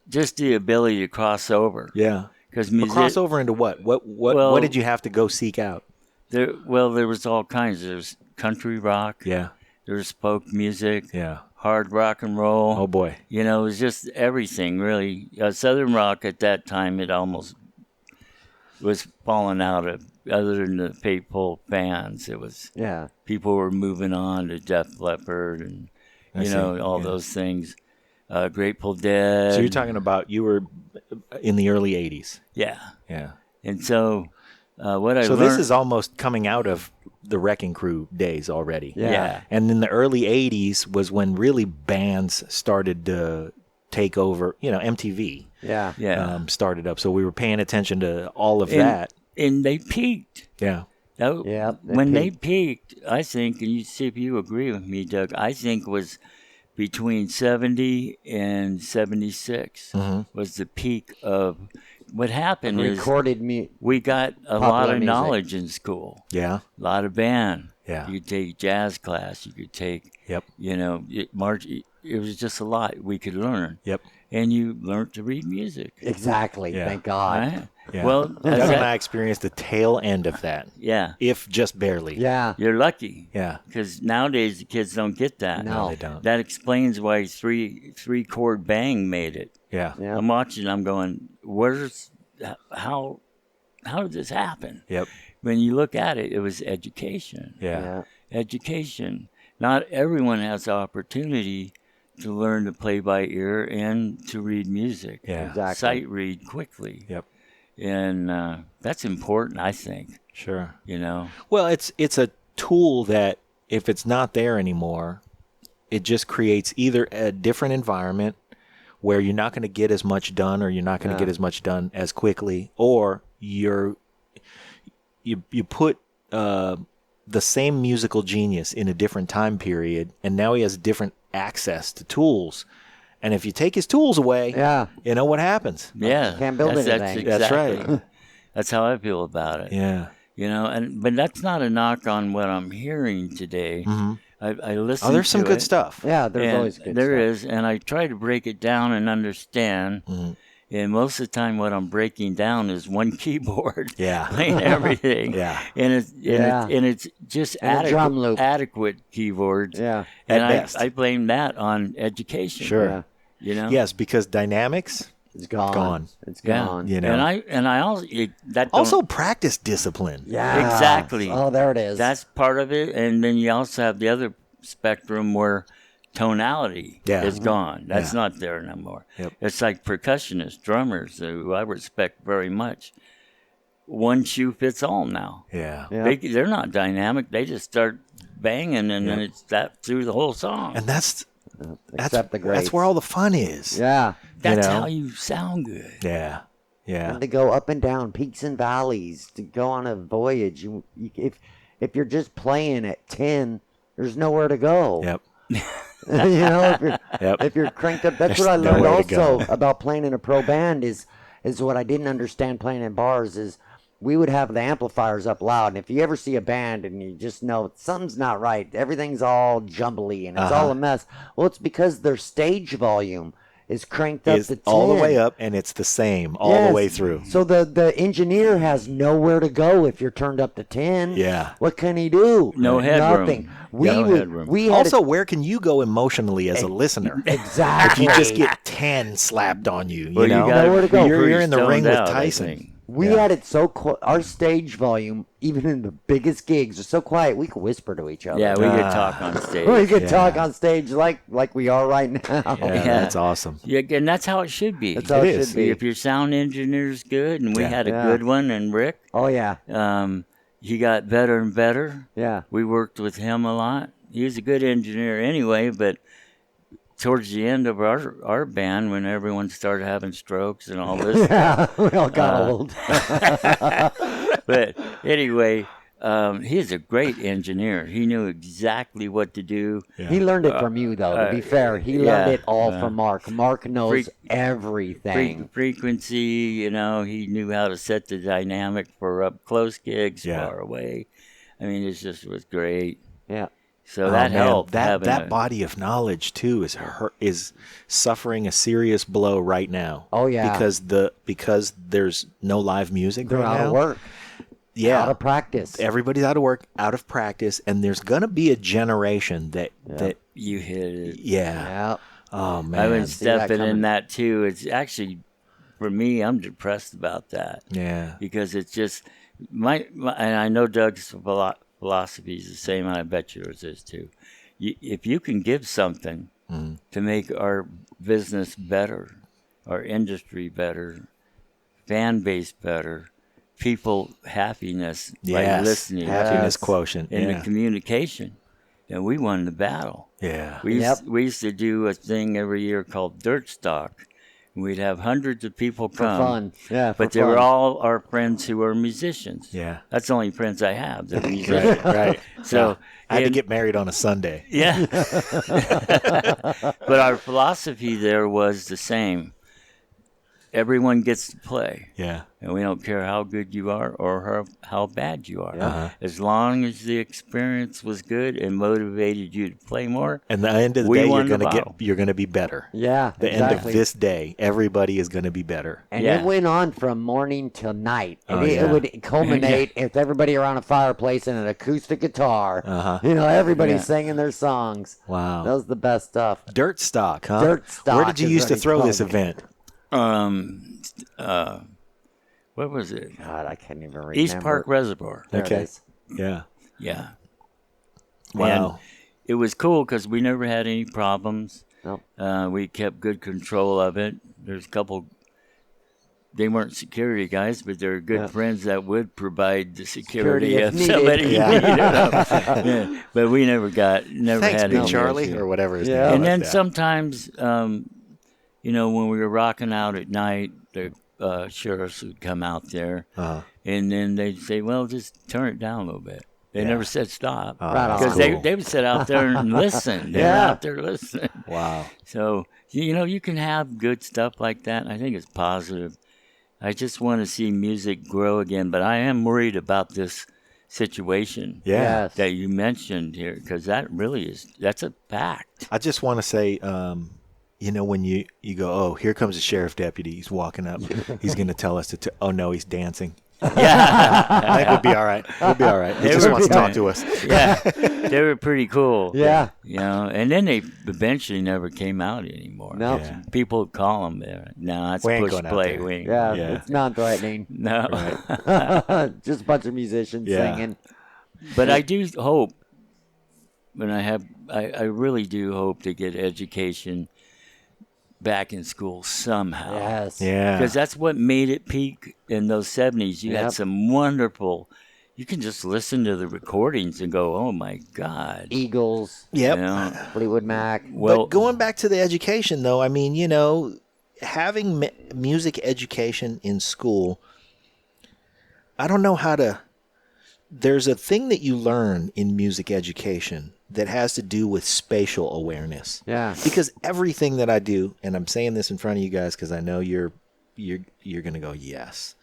just the ability to cross over. Yeah. Because But cross over into what? What did you have to go seek out? there was all kinds. There's country rock. Yeah. There's folk music. Yeah. Hard rock and roll. Oh boy. It was just everything, really. Southern rock at that time, it almost was falling out of, other than the faithful fans. It was, Yeah. people were moving on to Def Leppard and, all those things. Grateful Dead. So you're talking about you were in the early 80s. Yeah. Yeah. And so what I So learned. this is almost coming out of the Wrecking Crew days already. Yeah. And in the early 80s was when really bands started to take over, MTV Yeah. Yeah. started up. So we were paying attention to all of And- that. And they peaked. Yeah. Yeah, they When they peaked, I think, and you see if you agree with me, Doug, I think was between 70 and 76 was the peak of what happened is Recorded we got a popular lot of music. knowledge in school, Yeah. a lot of band. Yeah. You could take jazz class, you could take, Yep. it was just a lot we could learn. Yep. And you learned to read music. Exactly. Yeah. Thank God. Right? Yeah. Well, Doug and I experienced the tail end of that, yeah, if just barely. Yeah. you're lucky. Yeah. Because nowadays the kids don't get that. No. They don't. That explains why three chord bang made it. Yeah. Yeah. I'm watching. I'm going, how did this happen? Yep. When you look at it, it was education. Yeah. Education. Not everyone has the opportunity to learn to play by ear and to read music. Yeah. Exactly. Sight read quickly. Yep. And that's important, I think. Sure. Well, it's a tool that if it's not there anymore, it just creates either a different environment where you're not going to get as much done, or you're not going to get as much done as quickly, or you put the same musical genius in a different time period, and now he has different access to tools. And if you take his tools away, you know what happens. yeah. Can't build anything. That's right. exactly- That's how I feel about it. Yeah. But that's not a knock on what I'm hearing today. I listen. Oh, there's some to good it, stuff. Yeah, there's and always good there stuff. is, and I try to break it down and understand. And most of the time, what I'm breaking down is one keyboard, Yeah. playing everything. Yeah. and it's just And a drum loop. adequate keyboards. Yeah. and At best. I blame that on education. Sure. Yeah. Yes, Yes, because dynamics It's gone. Gone. It's Yeah. gone. You know. And I also that Also don't- practice discipline. Yeah. Exactly. Oh, there it is. That's part of it, and then you also have the other spectrum where tonality Yeah. is gone. That's Yeah. not there no more. Yep. It's like percussionists, drummers, who I respect very much. One shoe fits all now. Yeah. Yeah. They're not dynamic. They just start banging, and then it's that through the whole song. And that's Except the greats. that's where all the fun is. Yeah. That's know? how you sound good. Yeah. Yeah. And to go up and down, peaks and valleys, to go on a voyage. If you're just playing at 10, there's nowhere to go. Yep. If you're cranked up, that's There's what I learned nowhere to also go. about playing in a pro band is what I didn't understand playing in bars is we would have the amplifiers up loud, and if you ever see a band and you just know something's not right, everything's all jumbly and it's all a mess. Well, it's because their stage volume is cranked up Is to 10. all the way up, and it's the same all the Yes. way through. So the engineer has nowhere to go if you're turned up to 10. Yeah. What can he do? No headroom. Nothing. No headroom. We had Also, where can you go emotionally as a listener? exactly. If you just get 10 slapped on you, Well, you know? gotta Nowhere to go. be You're in the pretty ring with stoned out, I Tyson. think. We had it so our stage volume, even in the biggest gigs, was so quiet we could whisper to each other. Yeah, we could talk on stage. We could talk on stage like we are right now. Yeah, that's awesome. Yeah, and that's how it should be. That's how it is. should be. If your sound engineer's good, and we Yeah. had a Yeah. good one, and Rick, Oh yeah, he got better and better. yeah. We worked with him a lot. He was a good engineer anyway, but towards the end of our band, when everyone started having strokes and all this, We all got old. but anyway, he's a great engineer. He knew exactly what to do. He learned it from you, though. To be fair, he learned it all from Mark. Mark knows Freak- everything. Frequency, he knew how to set the dynamic for up close gigs, Yeah. far away. I mean, it just was great. Yeah. So Oh, that man, helped. That having that a- body of knowledge too is suffering a serious blow right now. Oh, yeah. Because there's no live music They're right out now. of work, Yeah. out of practice. Everybody's out of work, out of practice, and there's gonna be a generation that you hit it. Yeah. Oh I've man. been see that stepping coming. in that too. It's actually, for me, I'm depressed about that Yeah. because it's just my and I know Doug's philosophy is the same, and I bet yours is too. If you can give something to make our business better, our industry better, fan base better, people happiness by Yes. listening, Happiness quotient. and Yeah. the communication, and we won the battle. Yeah. We used to do a thing every year called Dirt Stock. We'd have hundreds of people For come. fun. Yeah. But they were all our friends who are musicians. Yeah. That's the only friends I have. They're musicians. Right. So I had to and- get married on a Sunday. yeah. But our philosophy there was the same. Everyone gets to play. Yeah. And we don't care how good you are or how bad you are. Uh-huh. As long as the experience was good and motivated you to play more. And the end of the We day, won the battle. you're gonna be better. Yeah. The exactly. end of this day, everybody is gonna be better. And Yeah. it went on from morning till night. And Oh, it yeah. would culminate with everybody around a fireplace and an acoustic guitar. Uh-huh. Everybody's Yeah. singing their songs. Wow. That was the best stuff. Dirt stock, huh? Dirt stock Where did you is used to what it's throw this called. event? What was it? God, I can't even remember. East Park Reservoir. There Okay. it is. Yeah. Yeah. Wow. And it was cool because we never had any problems. Nope. We kept good control of it. There's a couple. They weren't security guys, but they're good Yeah. friends that would provide the security, Security if if needed. somebody Yeah. needed it. Yeah. But we never Thanks, had Big any Charlie, issue. or whatever his Yeah. name And was. then Yeah. sometimes, when we were rocking out at night, the sheriffs would come out there, Uh-huh. and then they'd say, "Well, just turn it down a little bit." They Yeah. never said stop Oh, Right on. because that's cool. they would sit out there and listen. They were Yeah. out there listening. Wow. So you can have good stuff like that. And I think it's positive. I just want to see music grow again, but I am worried about this situation Yeah. Yes. that you mentioned here because that's a fact. I just want to say, when you go, oh, here comes the sheriff deputy. He's walking up. He's going to tell us oh, no, he's dancing. Yeah. I think we'll be all right. We'll be all right. He They just were wants to talk good. to us. Yeah. They were pretty cool. Yeah. You know, and then they eventually never came out anymore. No. Yeah. People call them there. No, that's We ain't push going out play. there. We ain't- Yeah, Yeah. it's non-threatening. No. Just a bunch of musicians Yeah. singing. But I do hope, when I really do hope to get education back in school somehow. Yes. Yeah. Because that's what made it peak in those 70s. You Yep. had some wonderful, you can just listen to the recordings and go, oh my God. Eagles, Yep. You know? Fleetwood Mac. Well, But going back to the education, though, I mean, you know, having music education in school, I don't know how to. There's a thing that you learn in music education that has to do with spatial awareness. Yeah. Because everything that I do, and I'm saying this in front of you guys because I know you're gonna go yes.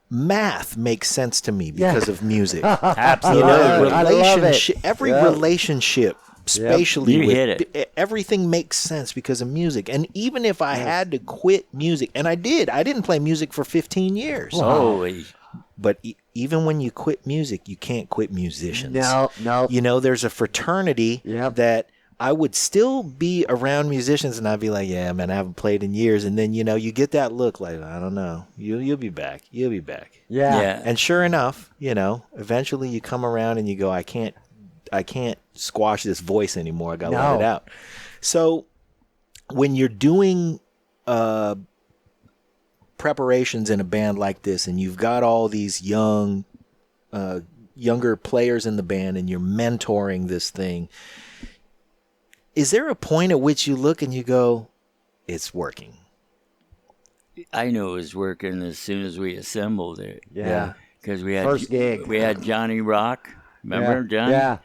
Math makes sense to me because of music. absolutely. You know, I love it. relationship. Every Yep. relationship spatially, You hit it. everything makes sense because of music. And even if I had to quit music, and I didn't play music for 15 years. Holy. But even when you quit music, you can't quit musicians. No. You know, there's a fraternity Yep. that I would still be around musicians, and I'd be like, yeah, man, I haven't played in years. And then, you know, you get that look like, I don't know, you'll be back. You'll be back. Yeah. Yeah. And sure enough, you know, eventually you come around and you go, I can't squash this voice anymore. I got to let No. it out. So when you're doing preparations in a band like this, and you've got all these younger players in the band, and you're mentoring this thing, is there a point at which you look and you go, it's working? I knew it was working as soon as we assembled it. Yeah. Because we had First gig. we had Johnny Rock. Remember Yeah. Johnny? Yeah.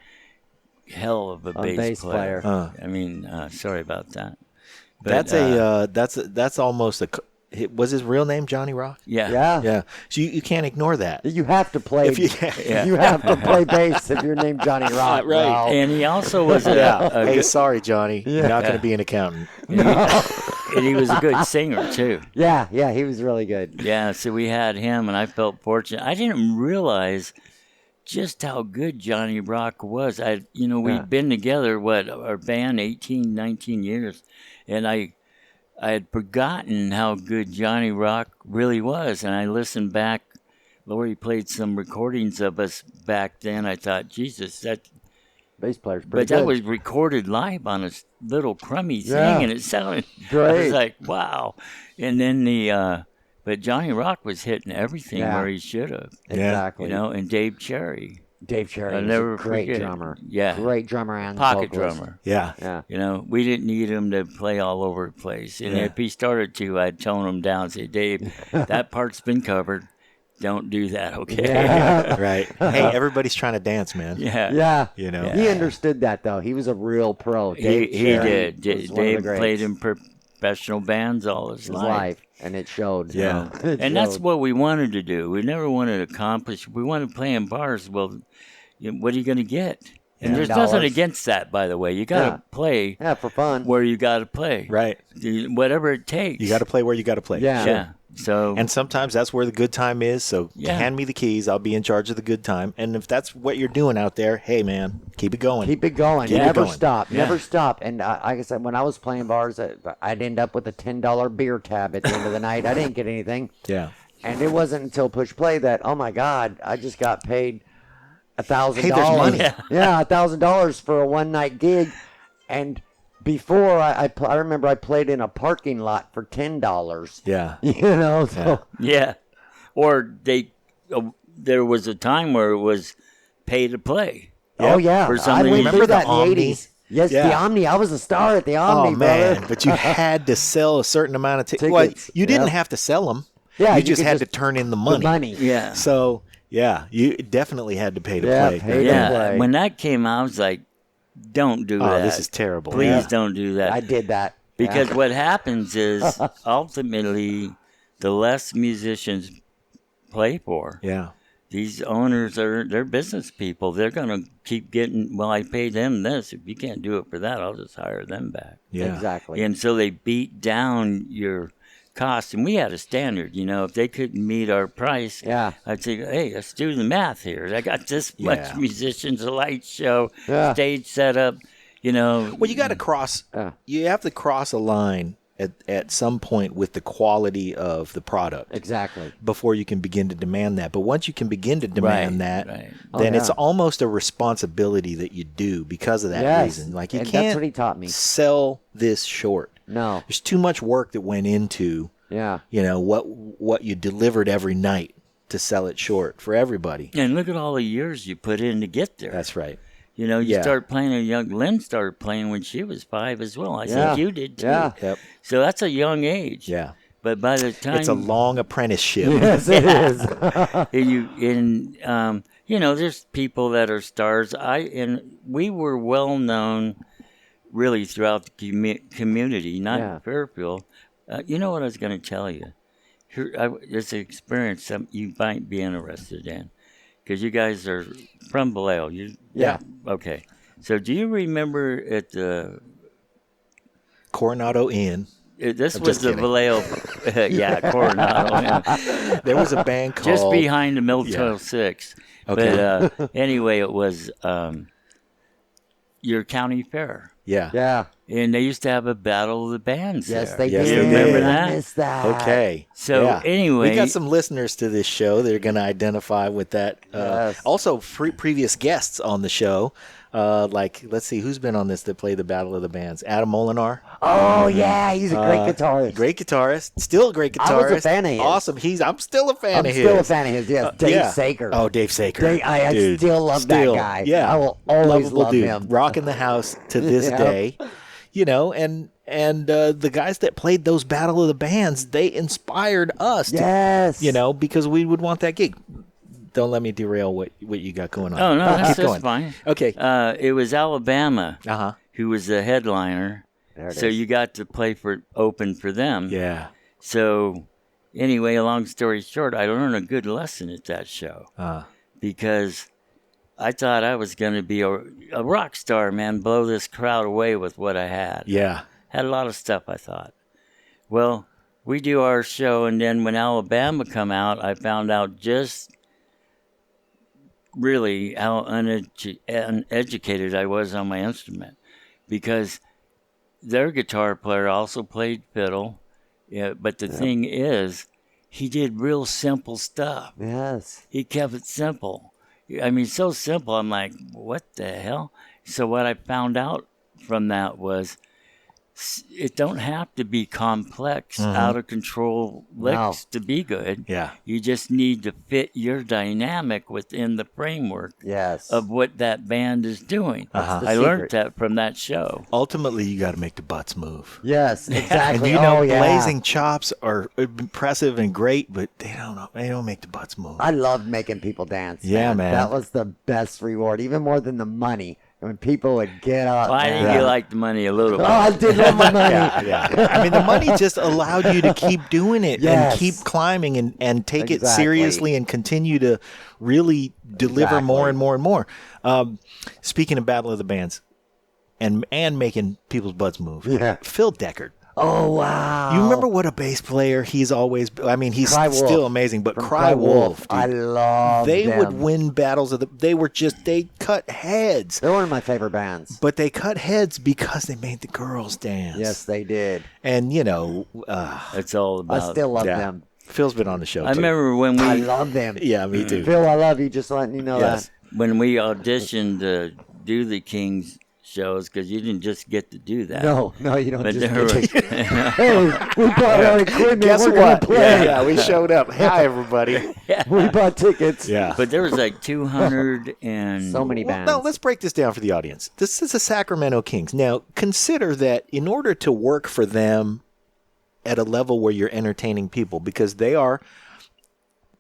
Hell of a A bass player. I mean, sorry about that. But, That's almost was his real name Johnny Rock? yeah. Yeah. Yeah. So you can't ignore that. You have to play. If you- You have to play bass if you're named Johnny Rock. Right. bro. And he also was Hey, good, sorry, Johnny. You're not going to be an accountant. and he was a good singer too. Yeah. He was really good. Yeah, so we had him, and I felt fortunate. I didn't realize just how good Johnny Rock was. We'd been together, our band, 18, 19 years, and I had forgotten how good Johnny Rock really was, and I listened back. Lori played some recordings of us back then. I thought, Jesus, that Bass player's but pretty that good. was recorded live on a little crummy thing, Yeah. and it sounded I Great. was like, wow. And then but Johnny Rock was hitting everything Yeah. where he should have, Exactly. you know. And Dave Cherry, Dave Cherry I'll was never a great forget. drummer. Yeah. Great drummer and pocket vocalist. drummer. Yeah. Yeah. You know, we didn't need him to play all over the place. And Yeah. if he started to, I'd tone him down and say, Dave, that part's been covered. Don't do that, okay? Yeah. Right. Hey, everybody's trying to dance, man. Yeah. You Yeah. know. He understood that, though. He was a real pro. He Dave Cherry did. was one of the Dave greats. played in professional bands all his his life. life, and it showed. Yeah. It And that's showed. what we wanted to do. We never wanted to accomplish. We wanted to play in bars. Well, what are you going to get? And there's nothing $10. against that, by the way. You got to Yeah. play Yeah, for fun. where you got to play. Right. Whatever it takes. You got to play where you got to play. Yeah. Yeah. So And sometimes that's where the good time is. So Yeah. hand me the keys. I'll be in charge of the good time. And if that's what you're doing out there, hey, man, keep it going. Keep it going. Keep it Never going. stop. Yeah. Never stop. And like I said, when I was playing bars, I'd end up with a $10 beer tab at the end of the night. I didn't get anything. Yeah. And it wasn't until push play that, oh my God, I just got paid $1,000. Hey, there's money. Yeah, $1,000 for a one night gig. And before I remember I played in a parking lot for $10. Yeah. You know, so yeah. Or there was a time where it was pay to play. oh yeah, For I something- went Remember through the that in Omni? the 80s. Yes, Yeah. the Omni. I was a star at the Omni, Oh, man. brother. But you had to sell a certain amount of tickets. Well, Tickets, you didn't yeah. have to sell them. Yeah, You you just could had just- to turn in the The money. money. Yeah. So, yeah, you definitely had to pay to Yeah, play. pay to Yeah. play. When that came out, I was like, don't do Oh, that. this is terrible. Please Yeah. don't do that. I did that. Because Yeah. what happens is ultimately the less musicians play for. Yeah. These owners they're business people. They're gonna keep getting, well, I paid them this. If you can't do it for that, I'll just hire them back. Yeah. Exactly. And so they beat down your cost, and we had a standard. If they couldn't meet our price, Yeah. I'd say, hey, let's do the math here. I got this much musicians, a light show, stage setup. Well, you got to cross. You have to cross a line at some point with the quality of the product. Exactly. Before you can begin to demand that. But once you can begin to demand that, right. then it's almost a responsibility that you do because of that reason. Like you And can't that's what he taught me. sell this short. No. There's too much work that went into what you delivered every night to sell it short for everybody. And look at all the years you put in to get there. That's right. You start playing young Lynn started playing when she was 5 as well. I think you did too. Yeah. Yep. So that's a young age. Yeah. But by the time It's a long apprenticeship. Yes, it is. there's people that are stars. We were well known, really throughout the community, not in Fairfield. You know what I was going to tell you? It's an experience you might be interested in, because you guys are from Vallejo. Yeah. Okay. So do you remember at the Coronado Inn? This I'm was just the kidding. Vallejo, Coronado. There was a band called... Just behind the Miltel 6. Okay. But anyway, it was your county fair. Yeah. Yeah. And they used to have a battle of the bands Yes, there. they Yes, did. they remember did. that? I missed that. Okay. So, anyway- we got some listeners to this show that are going to identify with that. Yes. Also, previous guests on the show, let's see, who's been on this that played the Battle of the Bands? Adam Molinar. Oh, yeah. He's a great guitarist. Great guitarist. Still a great guitarist. I was a fan of his. Awesome. I'm still a fan I'm of his. still a fan of his, yes. Dave yeah. Saker. Oh, Dave Saker. I Dude, still love that still, guy. Yeah. I will always Lovable love dude. him. Rocking the house to this Yeah. day. And the guys that played those Battle of the Bands, they inspired us Yes. because we would want that gig. Don't let me derail what you got going on. Oh, no, Keep that's going. fine. Okay. It was Alabama Uh-huh. who was the headliner. There it So is. you got to play open for them. Yeah. So anyway, long story short, I learned a good lesson at that show. Because I thought I was going to be a rock star, man, blow this crowd away with what I had. Yeah. Had a lot of stuff, I thought. Well, we do our show, and then when Alabama come out, I found out just really how uneducated I was on my instrument, because their guitar player also played fiddle, but the thing is, he did real simple stuff. Yes. He kept it simple. I mean, so simple. I'm like, what the hell? So what I found out from that was it don't have to be complex, out of control licks to be good. Yeah. You just need to fit your dynamic within the framework Yes. of what that band is doing. That's the I learned secret. that from that show. Ultimately, you got to make the butts move. Yes, And exactly. you yeah. blazing chops are impressive and great, but they don't make the butts move. I love making people dance. Yeah, man. That was the best reward, even more than the money. When people would get up. Well, I man. think you like the money a little Oh, bit. I did love my money. Yeah. I mean, the money just allowed you to keep doing it Yes. and keep climbing and take it Exactly. seriously and continue to really deliver more Exactly. and more and more. Speaking of Battle of the Bands and making people's butts move, Yeah. Phil Deckard. Oh, wow. You remember what a bass player he's always. I mean, he's Cry Wolf. still amazing, but From Cry Wolf. dude, I love they them. would win battles of they cut heads. They're one of my favorite bands. But they cut heads because they made the girls dance. Yes, they did. And, It's all about. I still love yeah. them. Phil's been on the show, I too. remember when I we love them. Yeah, me too. Phil, I love you. Just letting you know Yes. when we auditioned to do the Kings shows, because you didn't just get to do that. that. No, you don't But just there get was, Hey, we bought our equipment. Guess We're what? going to play. Yeah, we showed up. Hi, everybody. We bought tickets. Yeah. but there was like 200 and So many Well, bands. no, let's break this down for the audience. This is the Sacramento Kings. Now, consider that in order to work for them at a level where you're entertaining people, because they are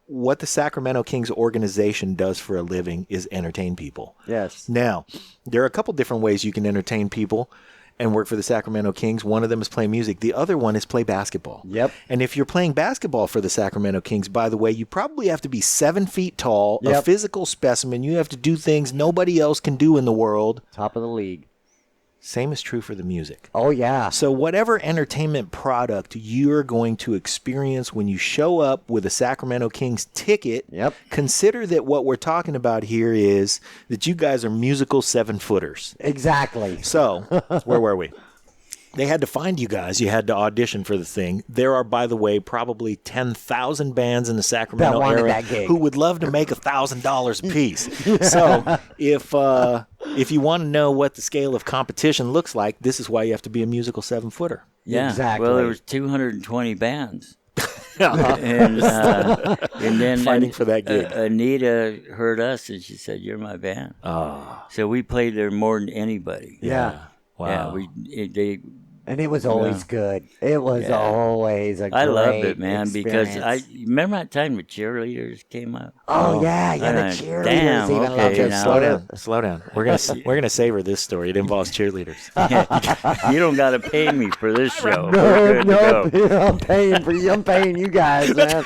what the Sacramento Kings organization does for a living is entertain people. Yes. Now, there are a couple different ways you can entertain people and work for the Sacramento Kings. One of them is play music. The other one is play basketball. Yep. And if you're playing basketball for the Sacramento Kings, by the way, you probably have to be 7 feet tall, a Yep. physical specimen. You have to do things nobody else can do in the world. Top of the league. Same is true for the music. Oh, yeah. So whatever entertainment product you're going to experience when you show up with a Sacramento Kings ticket, consider that what we're talking about here is that you guys are musical 7-footers. Exactly. So, where were we? They had to find you guys. You had to audition for the thing. There are, by the way, probably 10,000 bands in the Sacramento area who would love to make $1,000 a piece. So if you want to know what the scale of competition looks like, this is why you have to be a musical 7-footer. Yeah, exactly. Well, there was 220 bands. And then fighting for that gig. Anita heard us and she said, "You're my band." Oh. So we played there more than anybody. Yeah. Wow. Yeah, and it was always good. It was always a great I loved it, man, experience. because I remember that time the cheerleaders came up. Oh yeah, the cheerleaders even loved it. Slow down. We're gonna savor this story. It involves cheerleaders. You don't got to pay me for this show. I'm paying you guys, man.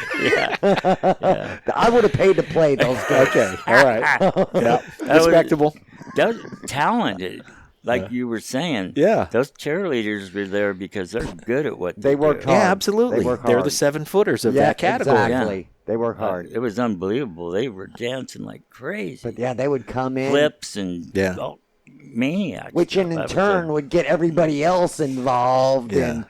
I would have paid to play those guys. Okay, all right. Yeah, respectable. That was talented. Like you were saying, those cheerleaders were there because they're good at what they work do. hard. Yeah, absolutely. They're the 7-footers of that category. Exactly. Yeah. They work hard. It was unbelievable. They were dancing like crazy. But yeah, they would come in. Flips and maniacs. Which in turn would get everybody else involved. Yeah. And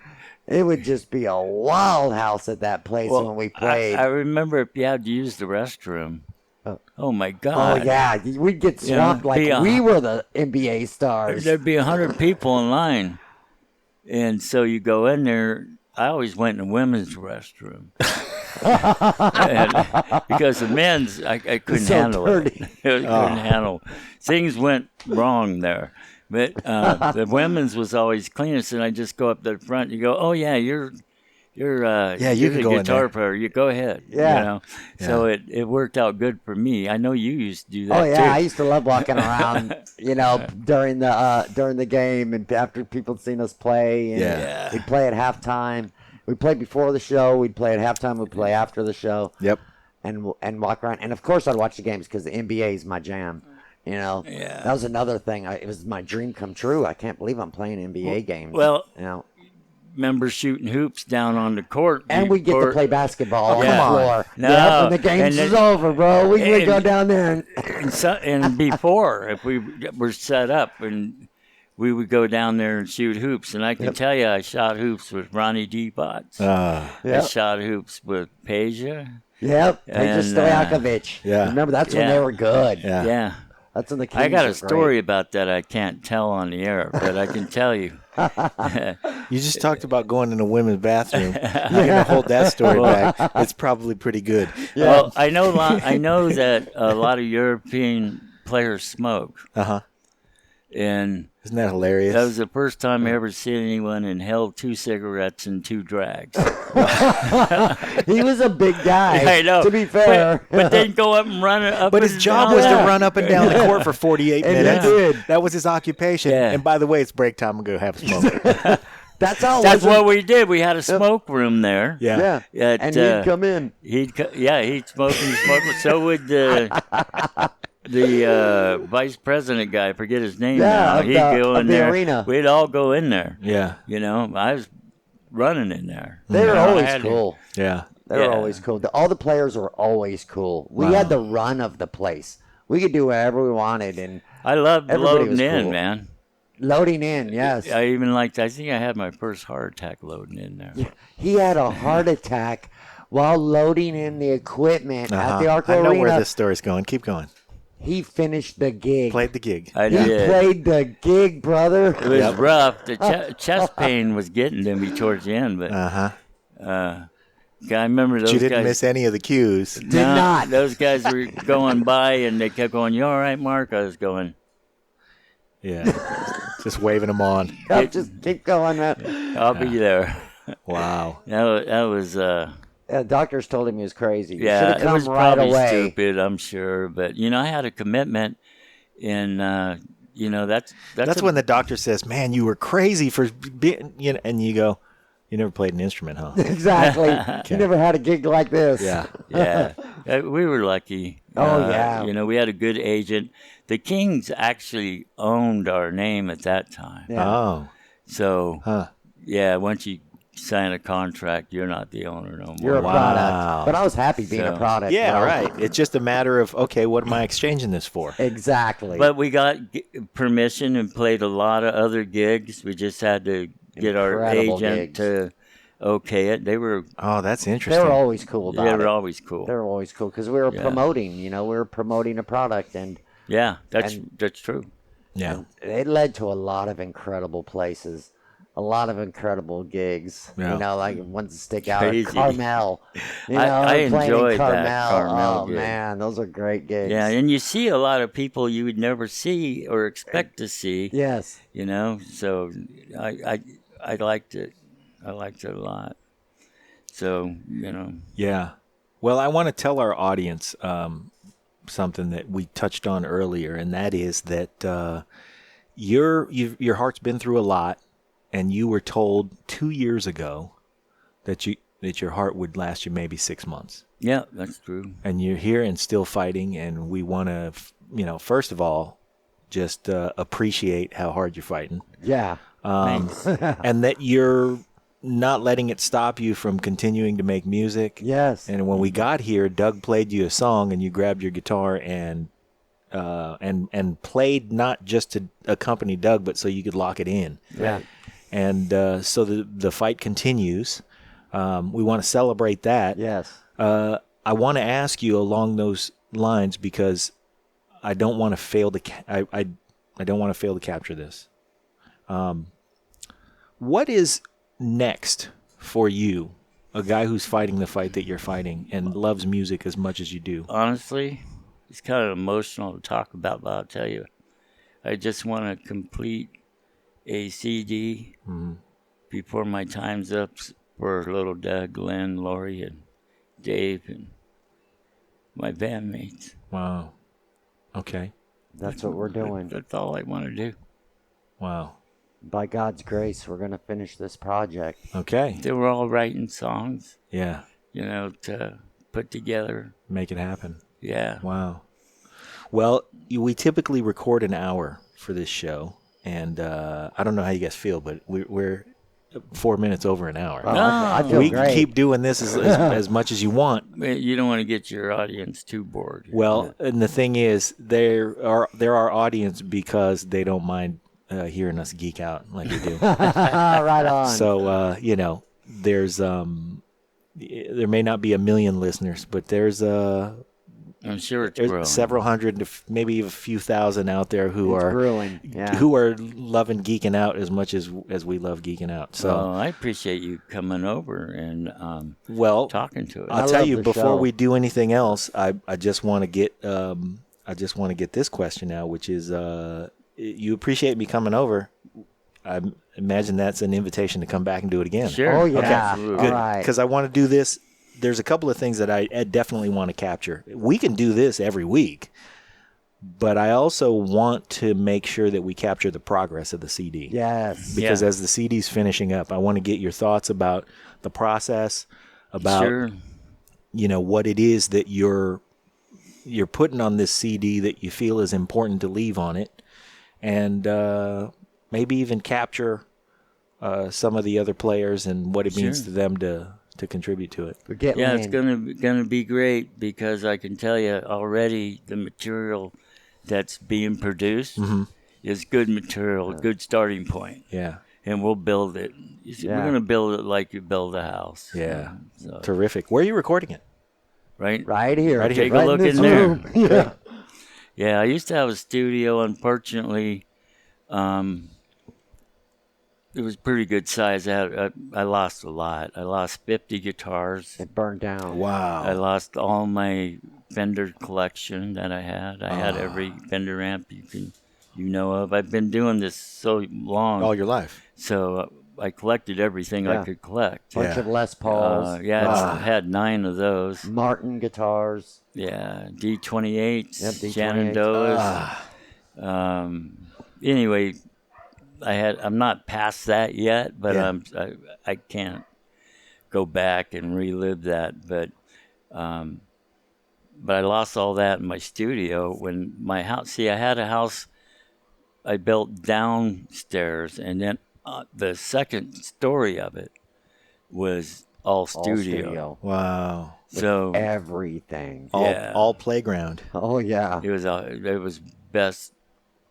it would just be a wild house at that place when we played. I remember if you had to use the restroom. Oh my God! Oh yeah, we'd get swamped like we were the NBA stars. There'd be 100 people in line, and so you go in there. I always went in the women's restroom because the men's I couldn't handle it. I couldn't handle. Things went wrong there, but the women's was always cleanest, and I just go up to the front. And you go, oh yeah, you're the go guitar player. You go ahead. Yeah. You know? So it worked out good for me. I know you used to do that. Oh yeah, too. I used to love walking around, during the game and after people had seen us play. And we'd play at halftime. We'd play before the show. We'd play at halftime. We'd play after the show. Yep. And walk around. And of course, I'd watch the games because the NBA is my jam. That was another thing. It was my dream come true. I can't believe I'm playing NBA games. Well, remember shooting hoops down on the court. And we get to play basketball on the floor. No. When the game's over, bro, we would go down there. And before, if we were set up, and we would go down there and shoot hoops. And I can tell you, I shot hoops with Ronnie D. Potts. I shot hoops with Peja. Yep, Peja Stojakovic. Remember, that's when they were good. Yeah. That's when the Kings I got were a story about that I can't tell on the air, but I can tell you. You just talked about going in a women's bathroom. You're gonna hold that story back. It's probably pretty good. Well, I know that a lot of European players smoke. And isn't that hilarious? That was the first time I ever seen anyone inhale 2 cigarettes and 2 drags. He was a big guy. I know. To be fair, but then go up and run up. But his job was to run up and down the court for 48 minutes. He did. That was his occupation. Yeah. And by the way, it's break time. I'm gonna go have a smoke. That's all. That's what we did. We had a smoke room there. Yeah. And he'd come in. He'd smoke and smoke. So would the vice president guy, I forget his name now. He'd go in there. Arena. We'd all go in there. Yeah. I was running in there. They were always cool. Yeah. They were always cool. All the players were always cool. We had the run of the place. We could do whatever we wanted, and I loved loading in, cool. man. Loading in, yes. I even liked. I think I had my first heart attack loading in there. He had a heart attack while loading in the equipment at the Arco Arena. I know Arena. where this story's going. Keep going. He finished the gig. Played the gig. I He did. played the gig, brother. It was rough. The chest pain was getting to me towards the end, but I remember those guys. You didn't miss any of the cues. Did not. Those guys were going by, and they kept going, "You all right, Mark?" I was going, Yeah. Just waving them on. Just keep going, man. "I'll be there." Wow. That was. Doctors told him he was crazy. Yeah, He it was come right probably away. stupid, I'm sure, but I had a commitment, and that's when the doctor says, "Man, you were crazy for being," and you go, "You never played an instrument, huh?" Exactly. You never had a gig like this. Yeah. Yeah, we were lucky. Oh, yeah. You know, we had a good agent. The Kings actually owned our name at that time. Yeah. Oh. So, yeah, once you sign a contract, you're not the owner no more. You're a Wow. product. But I was happy being a So- product. Yeah, bro. right. It's just a matter of, okay, what am I exchanging this for? Exactly. But we got permission and played a lot of other gigs. We just had to get our Incredible agent gigs. to okay it. They were Oh, that's they interesting. were always cool about they it. were always cool. They were always cool because we were Yeah. promoting. You know, we were promoting a product, and Yeah, that's true. Yeah. it led to a lot of incredible places, a lot of incredible gigs. Yeah. You know, like ones that stick out. Crazy. Carmel. You know, I playing in enjoyed that Carmel. Carmel Oh gig. man, those are great gigs. Yeah, and you see a lot of people you would never see or expect to see. Yes. You know, so I liked it. I liked it a lot. So, you know. Yeah. Well, I want to tell our audience something that we touched on earlier, and that is that your heart's been through a lot, and you were told 2 years ago that your heart would last you maybe 6 months. Yeah, that's true. And you're here and still fighting, and we want to, first of all, just appreciate how hard you're fighting. Yeah. Thanks. And that you're not letting it stop you from continuing to make music. Yes. And when we got here, Doug played you a song, and you grabbed your guitar and played not just to accompany Doug, but so you could lock it in. Yeah. And so the fight continues. We want to celebrate that. Yes. I want to ask you along those lines because I don't want to fail to I don't want to fail to capture this. What is next for you, a guy who's fighting the fight that you're fighting and loves music as much as you do? Honestly, it's kind of emotional to talk about, but I'll tell you, I just want to complete a CD before my time's up for little Doug, Glenn, Lori, and Dave, and my bandmates. Wow. Okay. That's what we're doing. That's all I want to do. Wow. By God's grace, we're going to finish this project. Okay. They were all writing songs, Yeah. you know, to put together. Make it happen. Yeah. Wow. Well, we typically record an hour for this show, and I don't know how you guys feel, but we're 4 minutes over an hour. I feel We great. keep doing this as much as you want. You don't want to get your audience too bored. Well, and the thing is, they're our audience because they don't mind hearing us geek out like we do. Right on. So there's there may not be a million listeners, but there's I'm sure it's growing. several hundred, to maybe a few thousand out there who It's are brewing. Yeah. who are loving geeking out as much as we love geeking out. So So I appreciate you coming over and well, talking to us. I'll I tell love you the before show. we do anything else, I just want to get this question out, which is you appreciate me coming over. I imagine that's an invitation to come back and do it again. Sure. Oh, yeah. Absolutely. All right. Because I want to do this. There's a couple of things that I definitely want to capture. We can do this every week, but I also want to make sure that we capture the progress of the CD. Yes. Because Yeah. as the CD's finishing up, I want to get your thoughts about the process, about Sure. what it is that you're putting on this CD that you feel is important to leave on it, and maybe even capture some of the other players and what it means Sure. to them to contribute to it. We're getting Yeah, it's in. gonna be great because I can tell you already the material that's being produced is good material, good starting point, Yeah. and we'll build it. You see, Yeah. We're gonna build it like you build a house. Yeah. So, Terrific. Where are you recording it? right. Right here. Right here. Take a look this in there. room. Yeah. Yeah, I used to have a studio. Unfortunately, it was pretty good size. I lost a lot. I lost 50 guitars. It burned down. I Wow. lost all my Fender collection that I had. I had every Fender amp you know of. I've been doing this so long, All your life. so I collected everything Yeah. I could collect. Bunch Yeah. of Les Pauls. I had 9 of those. Martin guitars. Yeah, D28s, Yep, D28s. Shenandoahs. Anyway, I'm not past that yet, but Yeah. I can't go back and relive that. But but I lost all that in my studio when my house. See, I had a house I built downstairs, and then the second story of it was all studio. Wow. So Everything. All playground. Oh yeah. it was best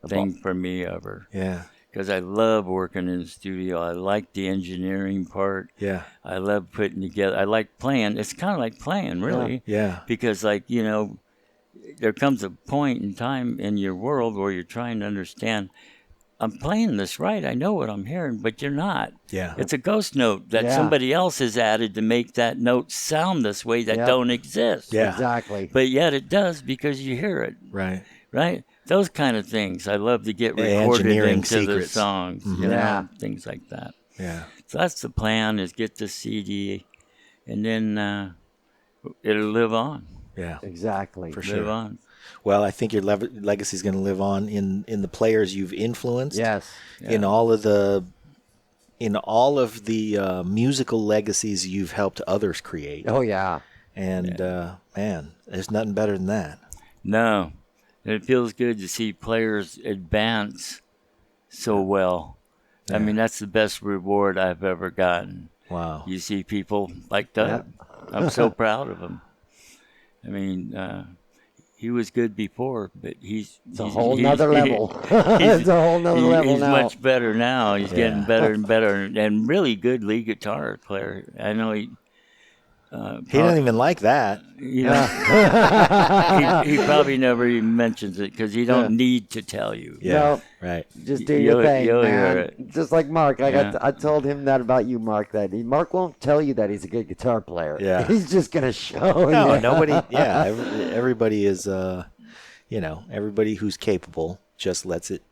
thing for me ever. Yeah. Because I love working in the studio. I like the engineering part. Yeah. I love putting together. I like playing. It's kind of like playing, really. Yeah. Because, like, you know, there comes a point in time in your world where you're trying to understand, I'm playing this right. I know what I'm hearing, but you're not. Yeah. It's a ghost note that somebody else has added to make that note sound this way that don't exist. Yeah. Exactly. But yet it does because you hear it, Right. right? Those kind of things I love to get The recorded engineering into the secrets. songs, you know, things like that. Yeah. So that's the plan, is get the CD, and then it'll live on. Yeah. Exactly. For Live sure. on. Well, I think your legacy is going to live on in the players you've influenced. Yes. In all of the musical legacies you've helped others create. Oh yeah. And man, there's nothing better than that. No, and it feels good to see players advance so well. I mean, that's the best reward I've ever gotten. Wow. You see people like Doug. I'm so proud of him. I mean, he was good before, but he's a whole nother level. It's a whole nother level he's now. much better now. He's getting better and better, and really good lead guitar player. I know he doesn't even like that. You know, he probably never even mentions it because he don't need to tell you. Yeah. No. Right. Just do your thing, you'll man. hear it. Just like Mark. Yeah. I told him that about you, Mark. Mark won't tell you that he's a good guitar player. Yeah. He's just gonna show No, you. nobody. Yeah, everybody is. Everybody who's capable just lets it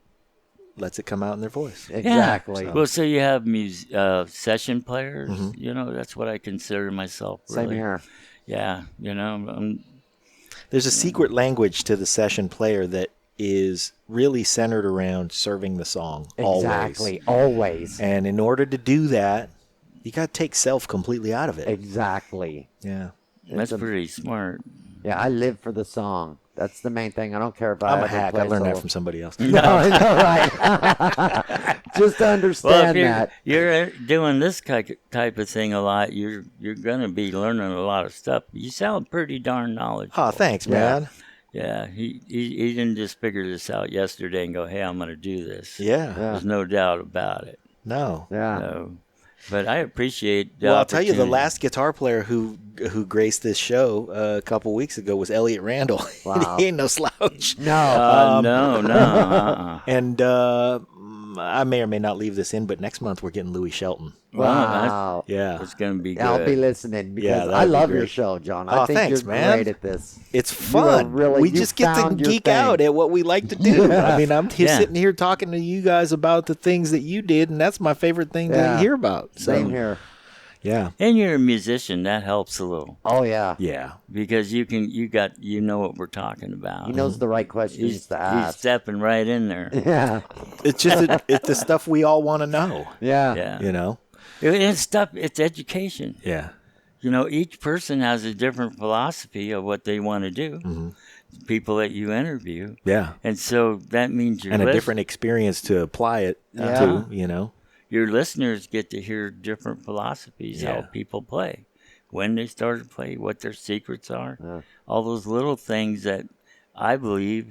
come out in their voice. Exactly. Well, so you have session players. You know, that's what I consider myself. Really. Same here. Yeah, you know, There's a secret language to the session player that is really centered around serving the song. Exactly. Always. And in order to do that, you got to take self completely out of it. Exactly. Yeah. that's pretty smart. Yeah, I live for the song. That's the main thing. I don't care if I'm a ever hack. play I learned that solo. from somebody else. No, I know, right? Just to Well, understand if that. you're doing this type of thing a lot, you're gonna be learning a lot of stuff. You sound pretty darn knowledgeable. Oh, thanks, man. Yeah, he didn't just figure this out yesterday and go, "Hey, I'm gonna do this." Yeah. There's no doubt about it. No. Yeah. So, but I appreciate the Well, I'll tell you, the opportunity. last guitar player who graced this show a couple weeks ago was Elliot Randall. Wow. He ain't no slouch. No. No. And I may or may not leave this in, but next month we're getting Louis Shelton. Wow. Yeah. It's gonna be good. I'll be listening because that'd I be love your great. show, John. Oh, I think thanks, you're man. great at this. It's fun. really- we you just get to found your geek thing. out at what we like to do. I mean, I'm here Yeah. sitting here talking to you guys about the things that you did, and that's my favorite thing to Yeah. hear about. So, Same here. Yeah. And you're a musician, that helps a little Oh yeah. Yeah. because you know what we're talking about. He knows the right questions He's to ask. stepping right in there. Yeah. It's just it's the stuff we all want to know. Yeah. Yeah. You know. It's stuff. It's education. Yeah. You know, each person has a different philosophy of what they want to do. People that you interview, Yeah. and so that means And a different experience to apply it Yeah. to. You know. your listeners get to hear different philosophies, how Yeah. people play, when they started to play, what their secrets are, all those little things that I believe,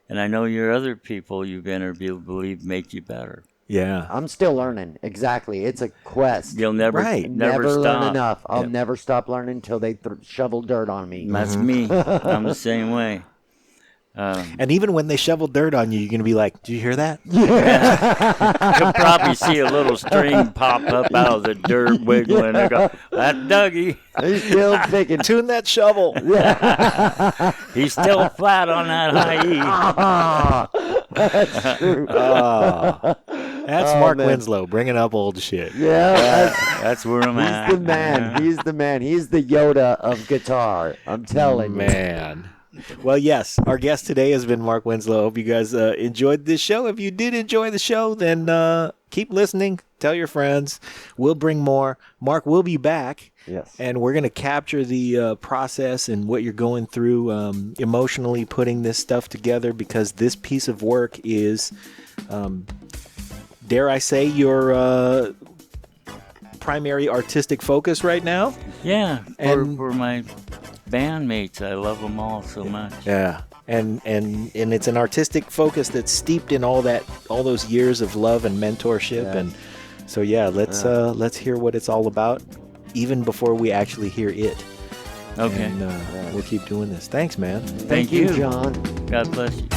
and I know your other people you've interviewed believe make you better. Yeah. I'm still learning. Exactly. It's a quest. You'll never, Right. never learn stop. enough. I'll never stop learning until they shovel dirt on me. That's me. I'm the same way. And even when they shovel dirt on you, you're gonna be like, "Do you hear that?" You'll probably see a little string pop up out of the dirt wiggling. And go, that's Dougie. He's still thinking. Tune that shovel. He's still flat on that high E. That's Mark man. Winslow bringing up old shit. Yeah, That's where I'm at. he's the man. He's the man. He's the Yoda of guitar. I'm telling you. Man. Well, yes, our guest today has been Mark Winslow. Hope you guys enjoyed this show. If you did enjoy the show, then keep listening. Tell your friends. We'll bring more. Mark will be back. Yes. And we're going to capture the process and what you're going through emotionally putting this stuff together, because this piece of work is, dare I say, your primary artistic focus right now. Yeah, And- for my bandmates, I love them all so much. Yeah. And it's an artistic focus that's steeped in all those years of love and mentorship. Yes. And so, yeah, let's hear what it's all about, even before we actually hear it. Okay. And we'll keep doing this. Thanks, man. Thank you, John. God bless you.